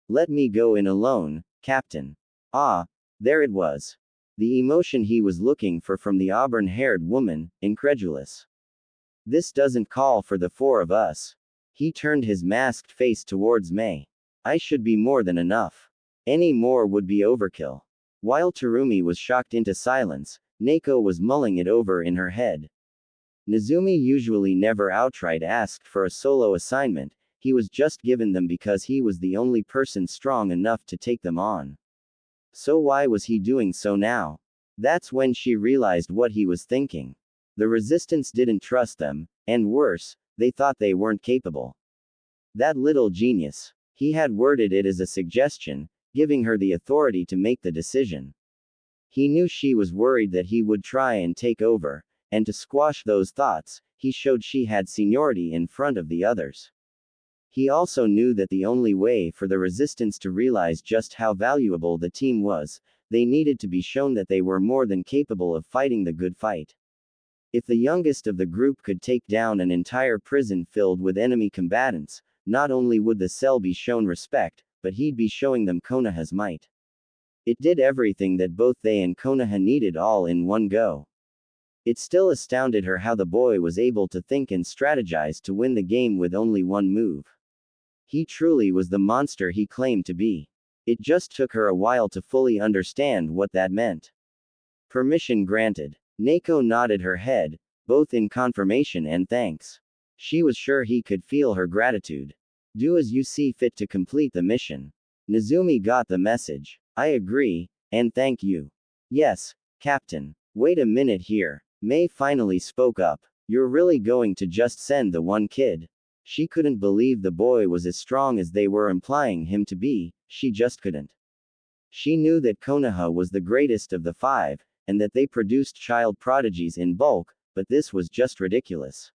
Let me go in alone, Captain. Ah, there it was. The emotion he was looking for from the auburn-haired woman, incredulous. This doesn't call for the 4 of us. He turned his masked face towards Mei. I should be more than enough. Any more would be overkill. While Terumi was shocked into silence, Naoko was mulling it over in her head. Nezumi usually never outright asked for a solo assignment, he was just given them because he was the only person strong enough to take them on. So why was he doing so now? That's when she realized what he was thinking. The resistance didn't trust them, and worse, they thought they weren't capable. That little genius. He had worded it as a suggestion, giving her the authority to make the decision. He knew she was worried that he would try and take over, and to squash those thoughts, he showed she had seniority in front of the others. He also knew that the only way for the resistance to realize just how valuable the team was, they needed to be shown that they were more than capable of fighting the good fight. If the youngest of the group could take down an entire prison filled with enemy combatants, not only would the cell be shown respect, but he'd be showing them Konoha's might. It did everything that both they and Konoha needed all in one go. It still astounded her how the boy was able to think and strategize to win the game with only one move. He truly was the monster he claimed to be. It just took her a while to fully understand what that meant. Permission granted. Naoko nodded her head, both in confirmation and thanks. She was sure he could feel her gratitude. Do as you see fit to complete the mission. Nezumi got the message. I agree, and thank you. Yes, Captain. Wait a minute here. Mei finally spoke up. You're really going to just send the 1 kid? She couldn't believe the boy was as strong as they were implying him to be, she just couldn't. She knew that Konoha was the greatest of the 5, and that they produced child prodigies in bulk, but this was just ridiculous.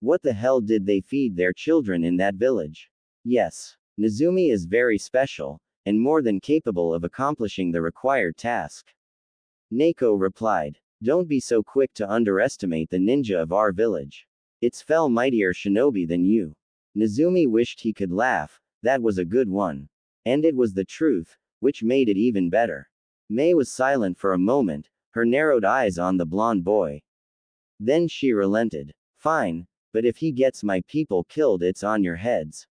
What the hell did they feed their children in that village? Yes, Nezumi is very special, and more than capable of accomplishing the required task. Naoko replied. Don't be so quick to underestimate the ninja of our village. It's fell mightier shinobi than you. Nezumi wished he could laugh, that was a good one. And it was the truth, which made it even better. Mei was silent for a moment, her narrowed eyes on the blonde boy. Then she relented. Fine, but if he gets my people killed it's on your heads.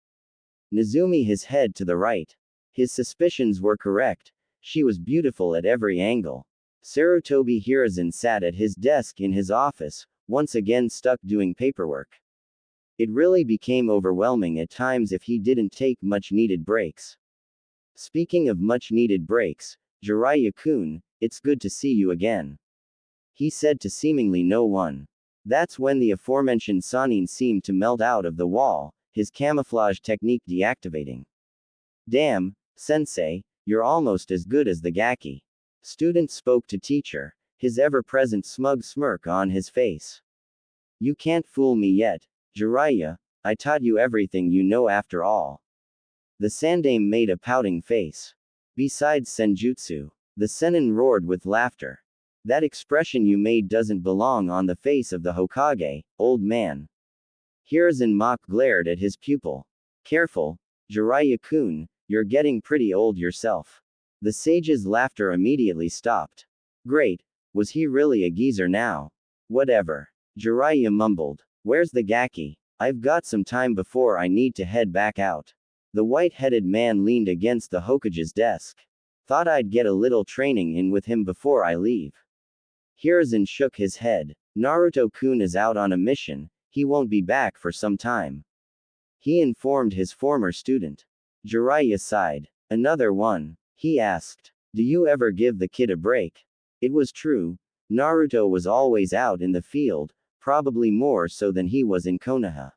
Nezumi his head to the right. His suspicions were correct, she was beautiful at every angle. Sarutobi Hiruzen sat at his desk in his office, once again stuck doing paperwork. It really became overwhelming at times if he didn't take much-needed breaks. Speaking of much-needed breaks, Jiraiya-kun, it's good to see you again. He said to seemingly no one. That's when the aforementioned Sanin seemed to melt out of the wall, his camouflage technique deactivating. Damn, sensei, you're almost as good as the Gaki. Student spoke to teacher, his ever-present smug smirk on his face. You can't fool me yet, Jiraiya, I taught you everything you know after all. The Sandaime made a pouting face. Besides senjutsu, the Sennin roared with laughter. That expression you made doesn't belong on the face of the Hokage, old man. Hiruzen mock glared at his pupil. Careful, Jiraiya-kun, you're getting pretty old yourself. The sage's laughter immediately stopped. Great, was he really a geezer now? Whatever. Jiraiya mumbled. Where's the Gaki? I've got some time before I need to head back out. The white-headed man leaned against the Hokage's desk. Thought I'd get a little training in with him before I leave. Hiruzen shook his head. Naruto-kun is out on a mission, he won't be back for some time. He informed his former student. Jiraiya sighed. Another one. He asked. Do you ever give the kid a break? It was true. Naruto was always out in the field, probably more so than he was in Konoha.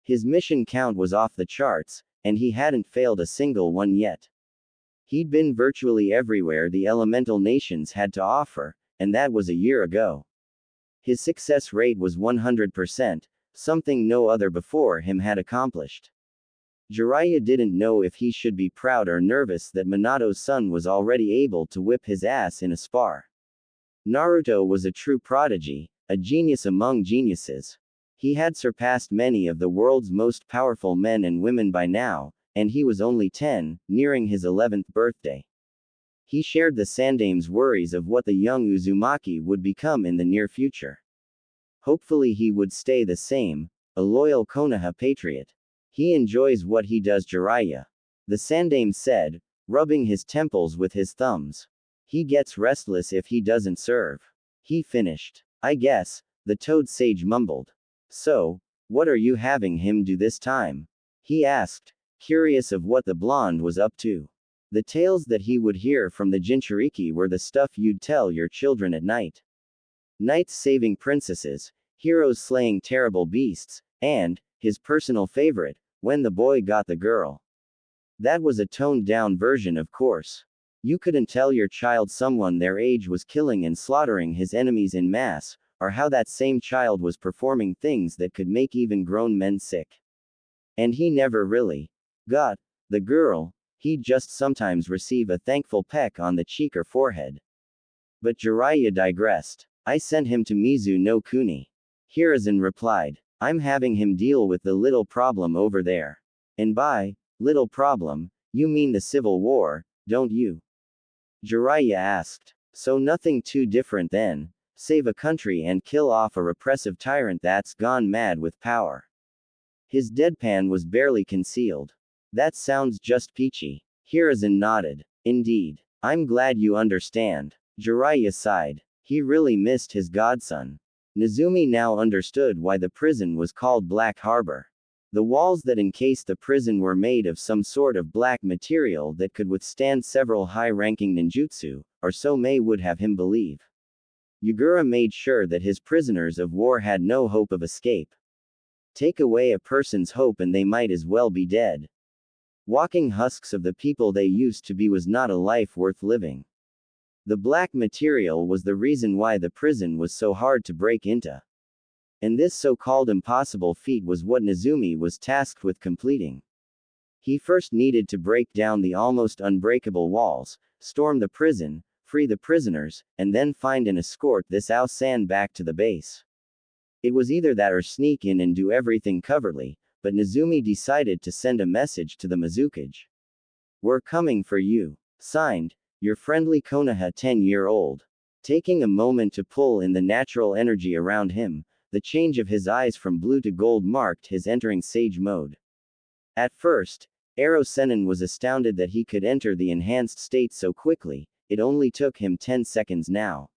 His mission count was off the charts, and he hadn't failed a single one yet. He'd been virtually everywhere the elemental nations had to offer, and that was a year ago. His success rate was 100%, something no other before him had accomplished. Jiraiya didn't know if he should be proud or nervous that Minato's son was already able to whip his ass in a spar. Naruto was a true prodigy, a genius among geniuses. He had surpassed many of the world's most powerful men and women by now, and he was only 10, nearing his 11th birthday. He shared the Sandame's worries of what the young Uzumaki would become in the near future. Hopefully he would stay the same, a loyal Konoha patriot. He enjoys what he does, Jiraiya. The Sandame said, rubbing his temples with his thumbs. He gets restless if he doesn't serve. He finished. I guess, the Toad Sage mumbled. So, what are you having him do this time? He asked, curious of what the blonde was up to. The tales that he would hear from the Jinchuriki were the stuff you'd tell your children at night. Knights saving princesses, heroes slaying terrible beasts, and, his personal favorite, when the boy got the girl. That was a toned-down version, of course. You couldn't tell your child someone their age was killing and slaughtering his enemies in mass, or how that same child was performing things that could make even grown men sick. And he never really got the girl. He'd just sometimes receive a thankful peck on the cheek or forehead. But Jiraiya digressed. I sent him to Mizu no Kuni. Hiruzen replied. I'm having him deal with the little problem over there. And by little problem, you mean the civil war, don't you? Jiraiya asked. So nothing too different then. Save a country and kill off a repressive tyrant that's gone mad with power. His deadpan was barely concealed. That sounds just peachy. Hiruzen nodded. Indeed. I'm glad you understand. Jiraiya sighed. He really missed his godson. Nezumi now understood why the prison was called Black Harbor. The walls that encased the prison were made of some sort of black material that could withstand several high-ranking ninjutsu, or so Mei would have him believe. Yugura made sure that his prisoners of war had no hope of escape. Take away a person's hope and they might as well be dead. Walking husks of the people they used to be was not a life worth living. The black material was the reason why the prison was so hard to break into. And this so-called impossible feat was what Nezumi was tasked with completing. He first needed to break down the almost unbreakable walls, storm the prison, free the prisoners, and then find and escort this Ao-san back to the base. It was either that or sneak in and do everything covertly, but Nezumi decided to send a message to the Mizukage. We're coming for you. Signed, your friendly Konoha 10-year-old. Taking a moment to pull in the natural energy around him, the change of his eyes from blue to gold marked his entering sage mode. At first, Ero Sennin was astounded that he could enter the enhanced state so quickly. It only took him 10 seconds now.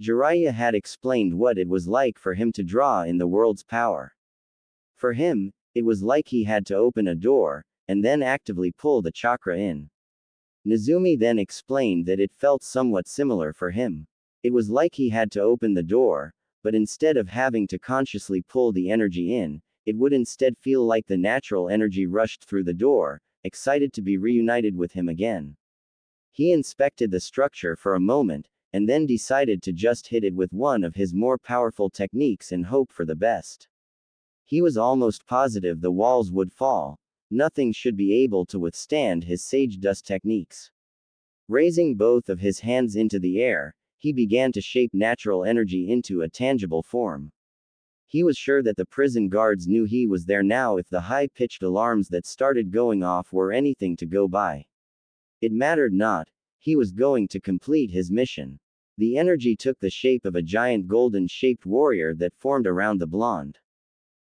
Jiraiya had explained what it was like for him to draw in the world's power. For him, it was like he had to open a door, and then actively pull the chakra in. Nezumi then explained that it felt somewhat similar for him. It was like he had to open the door, but instead of having to consciously pull the energy in, it would instead feel like the natural energy rushed through the door, excited to be reunited with him again. He inspected the structure for a moment, and then decided to just hit it with one of his more powerful techniques and hope for the best. He was almost positive the walls would fall. Nothing should be able to withstand his sage dust techniques. Raising both of his hands into the air, he began to shape natural energy into a tangible form. He was sure that the prison guards knew he was there now if the high-pitched alarms that started going off were anything to go by. It mattered not. He was going to complete his mission. The energy took the shape of a giant golden-shaped warrior that formed around the blonde.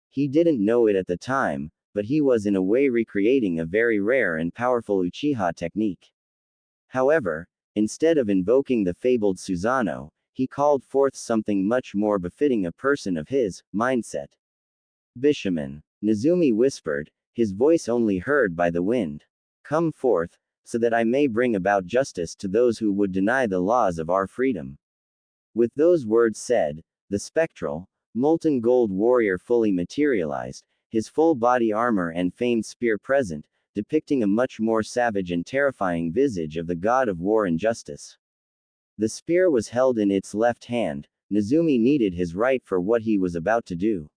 He didn't know it at the time, but he was in a way recreating a very rare and powerful Uchiha technique. However, instead of invoking the fabled Susanoo, he called forth something much more befitting a person of his mindset. Bishaman. Nezumi whispered, his voice only heard by the wind. Come forth, so that I may bring about justice to those who would deny the laws of our freedom." With those words said, the spectral, molten gold warrior fully materialized, his full body armor and famed spear present, depicting a much more savage and terrifying visage of the god of war and justice. The spear was held in its left hand. Nezumi needed his right for what he was about to do.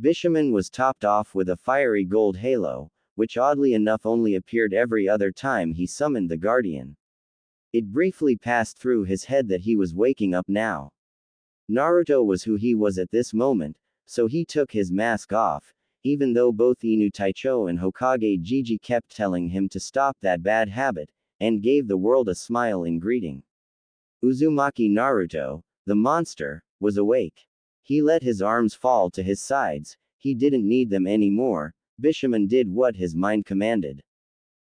Bishamon was topped off with a fiery gold halo, which oddly enough only appeared every other time he summoned the guardian. It briefly passed through his head that he was waking up now. Naruto was who he was at this moment, so he took his mask off, even though both Inu Taicho and Hokage Jiji kept telling him to stop that bad habit, and gave the world a smile in greeting. Uzumaki Naruto, the monster, was awake. He let his arms fall to his sides, he didn't need them anymore. Bishamon did what his mind commanded.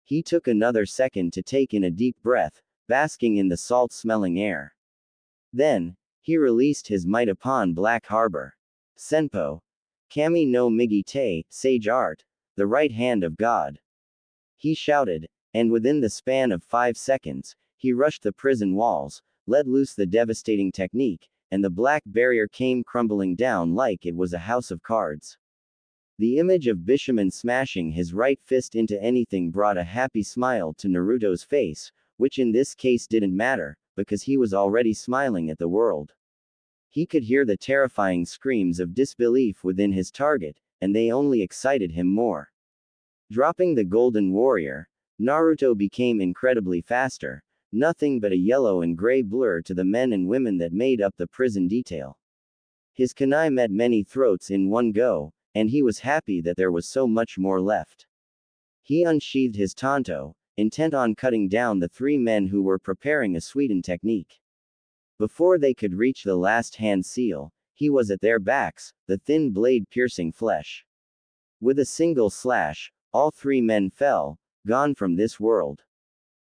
He took another second to take in a deep breath, basking in the salt-smelling air. Then, he released his might upon Black Harbor. Senpo. Kami no Migi Te, Sage Art, the right hand of God. He shouted, and within the span of 5 seconds, he rushed the prison walls, let loose the devastating technique, and the black barrier came crumbling down like it was a house of cards. The image of Bishamon smashing his right fist into anything brought a happy smile to Naruto's face, which in this case didn't matter, because he was already smiling at the world. He could hear the terrifying screams of disbelief within his target, and they only excited him more. Dropping the golden warrior, Naruto became incredibly faster, nothing but a yellow and gray blur to the men and women that made up the prison detail. His kunai met many throats in one go, and he was happy that there was so much more left. He unsheathed his tanto, intent on cutting down the 3 men who were preparing a sweetened technique. Before they could reach the last hand seal, he was at their backs, the thin blade piercing flesh. With a single slash, all 3 men fell, gone from this world.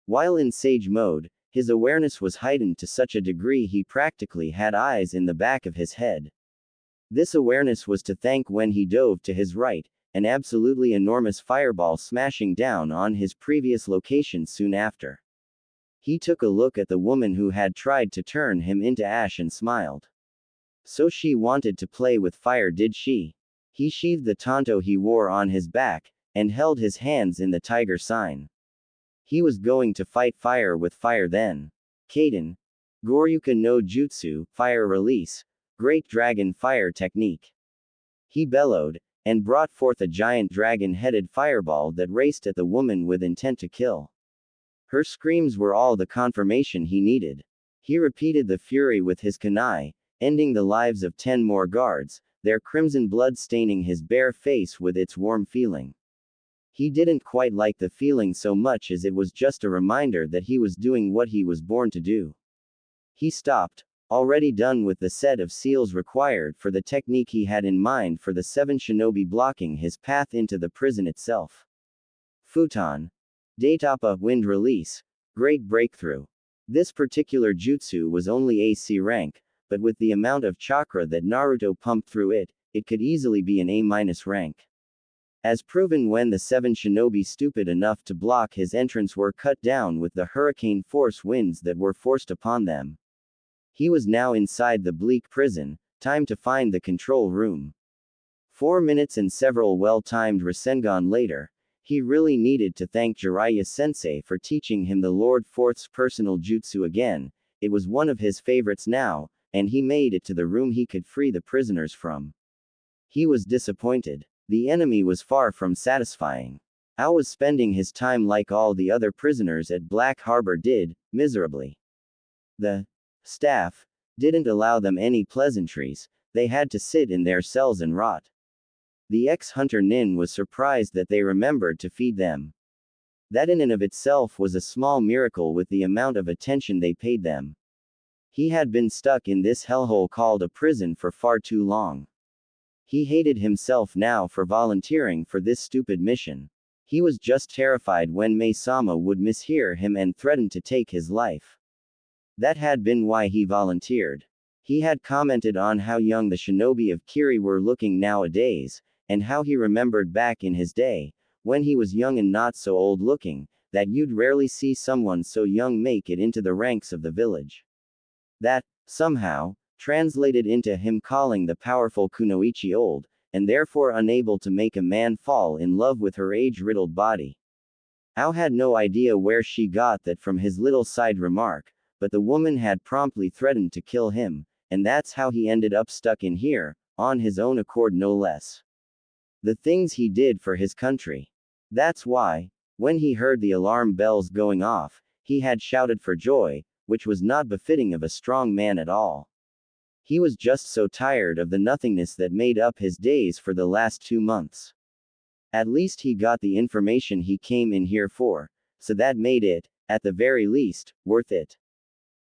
While in sage mode, his awareness was heightened to such a degree he practically had eyes in the back of his head. This awareness was to thank when he dove to his right, an absolutely enormous fireball smashing down on his previous location soon after. He took a look at the woman who had tried to turn him into ash and smiled. So she wanted to play with fire, did she? He sheathed the tanto he wore on his back, and held his hands in the tiger sign. He was going to fight fire with fire then. Kaden. Goryuka no Jutsu, fire release. Great dragon fire technique. He bellowed, and brought forth a giant dragon-headed fireball that raced at the woman with intent to kill. Her screams were all the confirmation he needed. He repeated the fury with his kunai, ending the lives of 10 more guards, their crimson blood staining his bare face with its warm feeling. He didn't quite like the feeling so much as it was just a reminder that he was doing what he was born to do. He stopped, already done with the set of seals required for the technique he had in mind for the 7 shinobi blocking his path into the prison itself. Futon. Daitapa wind release. Great breakthrough. This particular jutsu was only AC rank, but with the amount of chakra that Naruto pumped through it, it could easily be an A- rank. As proven when the 7 shinobi stupid enough to block his entrance were cut down with the hurricane force winds that were forced upon them. He was now inside the bleak prison, time to find the control room. 4 minutes and several well-timed Rasengan later, he really needed to thank Jiraiya-sensei for teaching him the Lord Fourth's personal jutsu again. It was one of his favorites now, and he made it to the room he could free the prisoners from. He was disappointed. The enemy was far from satisfying. Ao was spending his time like all the other prisoners at Black Harbor did, miserably. The staff didn't allow them any pleasantries, they had to sit in their cells and rot. The ex-hunter Nin was surprised that they remembered to feed them. That in and of itself was a small miracle with the amount of attention they paid them. He had been stuck in this hellhole called a prison for far too long. He hated himself now for volunteering for this stupid mission. He was just terrified when Mei-sama would mishear him and threaten to take his life. That had been why he volunteered. He had commented on how young the shinobi of Kiri were looking nowadays, and how he remembered back in his day, when he was young and not so old looking, that you'd rarely see someone so young make it into the ranks of the village. That, somehow, translated into him calling the powerful Kunoichi old, and therefore unable to make a man fall in love with her age-riddled body. Ao had no idea where she got that from his little side remark, but the woman had promptly threatened to kill him, and that's how he ended up stuck in here, on his own accord no less. The things he did for his country. That's why, when he heard the alarm bells going off, he had shouted for joy, which was not befitting of a strong man at all. He was just so tired of the nothingness that made up his days for the last 2 months. At least he got the information he came in here for, so that made it, at the very least, worth it.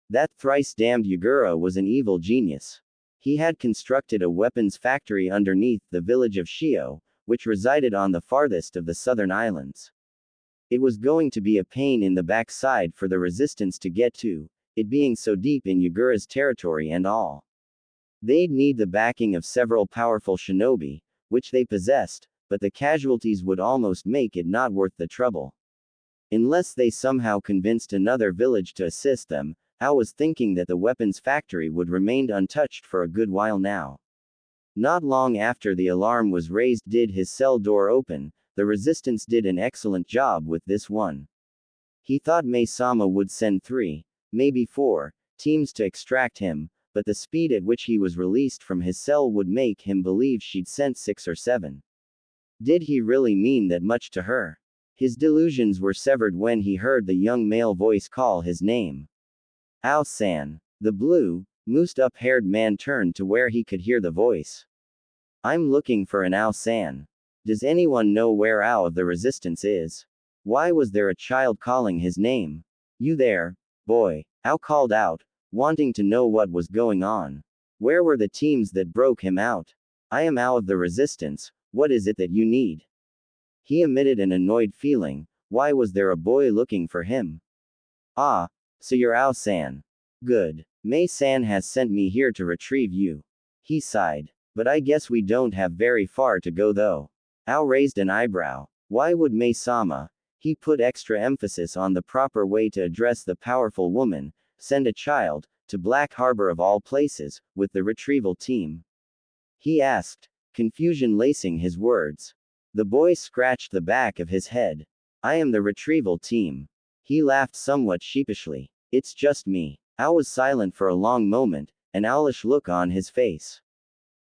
That thrice-damned Yagura was an evil genius. He had constructed a weapons factory underneath the village of Shio, which resided on the farthest of the southern islands. It was going to be a pain in the backside for the resistance to get to, it being so deep in Yagura's territory and all. They'd need the backing of several powerful shinobi, which they possessed, but the casualties would almost make it not worth the trouble. Unless they somehow convinced another village to assist them, Ao was thinking that the weapons factory would remain untouched for a good while now. Not long after the alarm was raised did his cell door open. The resistance did an excellent job with this one. He thought Mei-sama would send 3, maybe 4, teams to extract him, but the speed at which he was released from his cell would make him believe she'd sent 6 or 7. Did he really mean that much to her? His delusions were severed when he heard the young male voice call his name. Ao-san. The blue, moosed-up-haired man turned to where he could hear the voice. I'm looking for an Ao-san. Does anyone know where Ao of the resistance is? Why was there a child calling his name? You there, boy? Ao called out, wanting to know what was going on. Where were the teams that broke him out? I am Ao of the resistance, what is it that you need? He emitted an annoyed feeling. Why was there a boy looking for him? Ah, so you're Ao-san. Good. Mei-san has sent me here to retrieve you. He sighed. But I guess we don't have very far to go though. Ao raised an eyebrow. Why would Mei-sama? He put extra emphasis on the proper way to address the powerful woman, send a child, to Black Harbor of all places, with the retrieval team. He asked, confusion lacing his words. The boy scratched the back of his head. I am the retrieval team. He laughed somewhat sheepishly. It's just me. Ao was silent for a long moment, an owlish look on his face.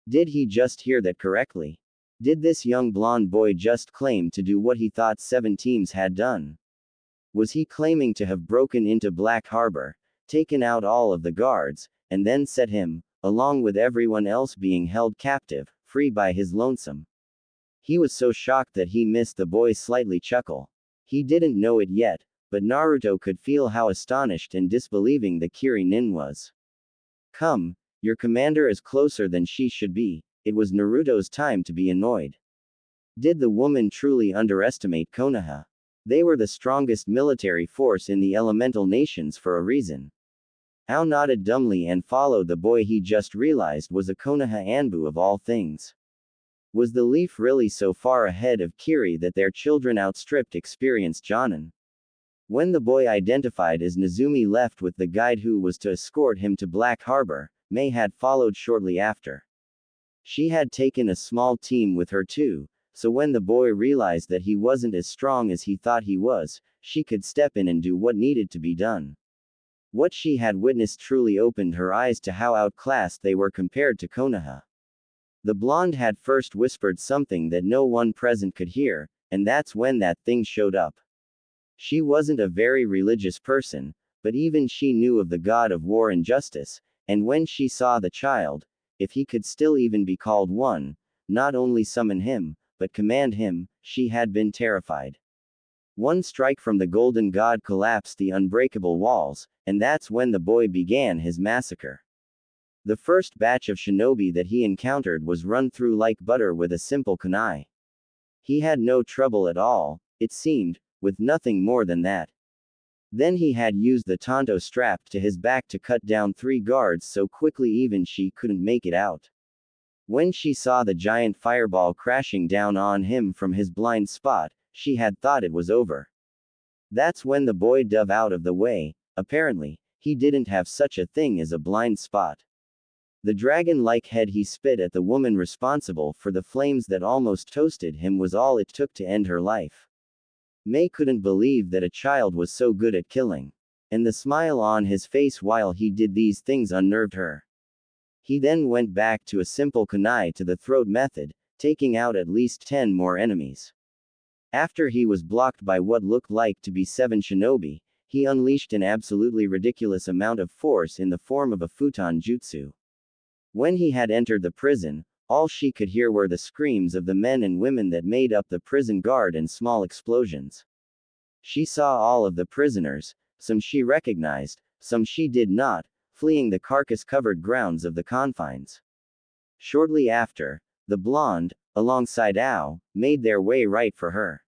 Did he just hear that correctly? Did this young blonde boy just claim to do what he thought 7 teams had done? Was he claiming to have broken into Black Harbor, taken out all of the guards, and then set him, along with everyone else being held captive, free by his lonesome? He was so shocked that he missed the boy's slightly chuckle. He didn't know it yet, but Naruto could feel how astonished and disbelieving the Kiri-nin was. Come, your commander is closer than she should be. It was Naruto's time to be annoyed. Did the woman truly underestimate Konoha? They were the strongest military force in the elemental nations for a reason. Ao nodded dumbly and followed the boy he just realized was a Konoha Anbu of all things. Was the leaf really so far ahead of Kiri that their children outstripped experienced Jonin? When the boy identified as Nezumi left with the guide who was to escort him to Black Harbor, Mei had followed shortly after. She had taken a small team with her too, so when the boy realized that he wasn't as strong as he thought he was, she could step in and do what needed to be done. What she had witnessed truly opened her eyes to how outclassed they were compared to Konoha. The blonde had first whispered something that no one present could hear, and that's when that thing showed up. She wasn't a very religious person, but even she knew of the god of war and justice, and when she saw the child, if he could still even be called one, not only summon him, but command him, she had been terrified. One strike from the golden god collapsed the unbreakable walls, and that's when the boy began his massacre. The first batch of shinobi that he encountered was run through like butter with a simple kunai. He had no trouble at all, it seemed, with nothing more than that. Then he had used the tanto strapped to his back to cut down 3 guards so quickly even she couldn't make it out. When she saw the giant fireball crashing down on him from his blind spot, she had thought it was over. That's when the boy dove out of the way. Apparently, he didn't have such a thing as a blind spot. The dragon-like head he spit at the woman responsible for the flames that almost toasted him was all it took to end her life. May couldn't believe that a child was so good at killing. And the smile on his face while he did these things unnerved her. He then went back to a simple kunai to the throat method, taking out at least 10 more enemies. After he was blocked by what looked like to be 7 shinobi, he unleashed an absolutely ridiculous amount of force in the form of a futon jutsu. When he had entered the prison, all she could hear were the screams of the men and women that made up the prison guard and small explosions. She saw all of the prisoners, some she recognized, some she did not, fleeing the carcass-covered grounds of the confines. Shortly after, the blonde, alongside Ao, made their way right for her.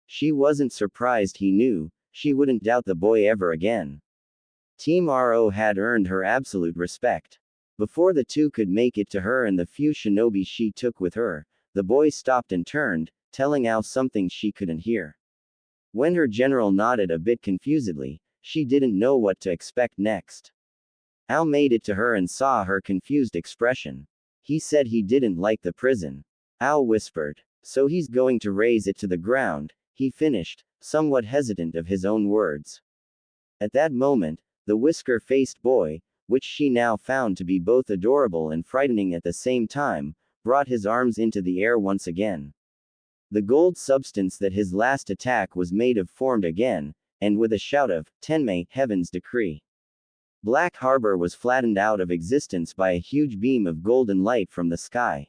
She wasn't surprised. He knew she wouldn't doubt the boy ever again. Team RO had earned her absolute respect. Before the two could make it to her and the few shinobi she took with her, the boy stopped and turned, telling Ao something she couldn't hear. When her general nodded a bit confusedly, she didn't know what to expect next. Ao made it to her and saw her confused expression. He said he didn't like the prison. Ao whispered, "So he's going to raze it to the ground," he finished, somewhat hesitant of his own words. At that moment, the whisker-faced boy, which she now found to be both adorable and frightening at the same time, brought his arms into the air once again. The gold substance that his last attack was made of formed again, and with a shout of, "Tenmei, heaven's decree." Black Harbor was flattened out of existence by a huge beam of golden light from the sky.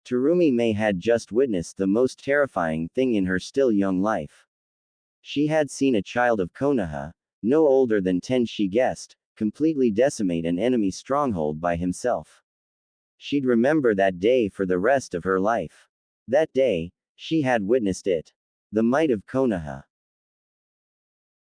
Terumi May had just witnessed the most terrifying thing in her still young life. She had seen a child of Konoha, no older than 10 she guessed, completely decimate an enemy stronghold by himself. She'd remember that day for the rest of her life. That day, she had witnessed it. The might of Konoha.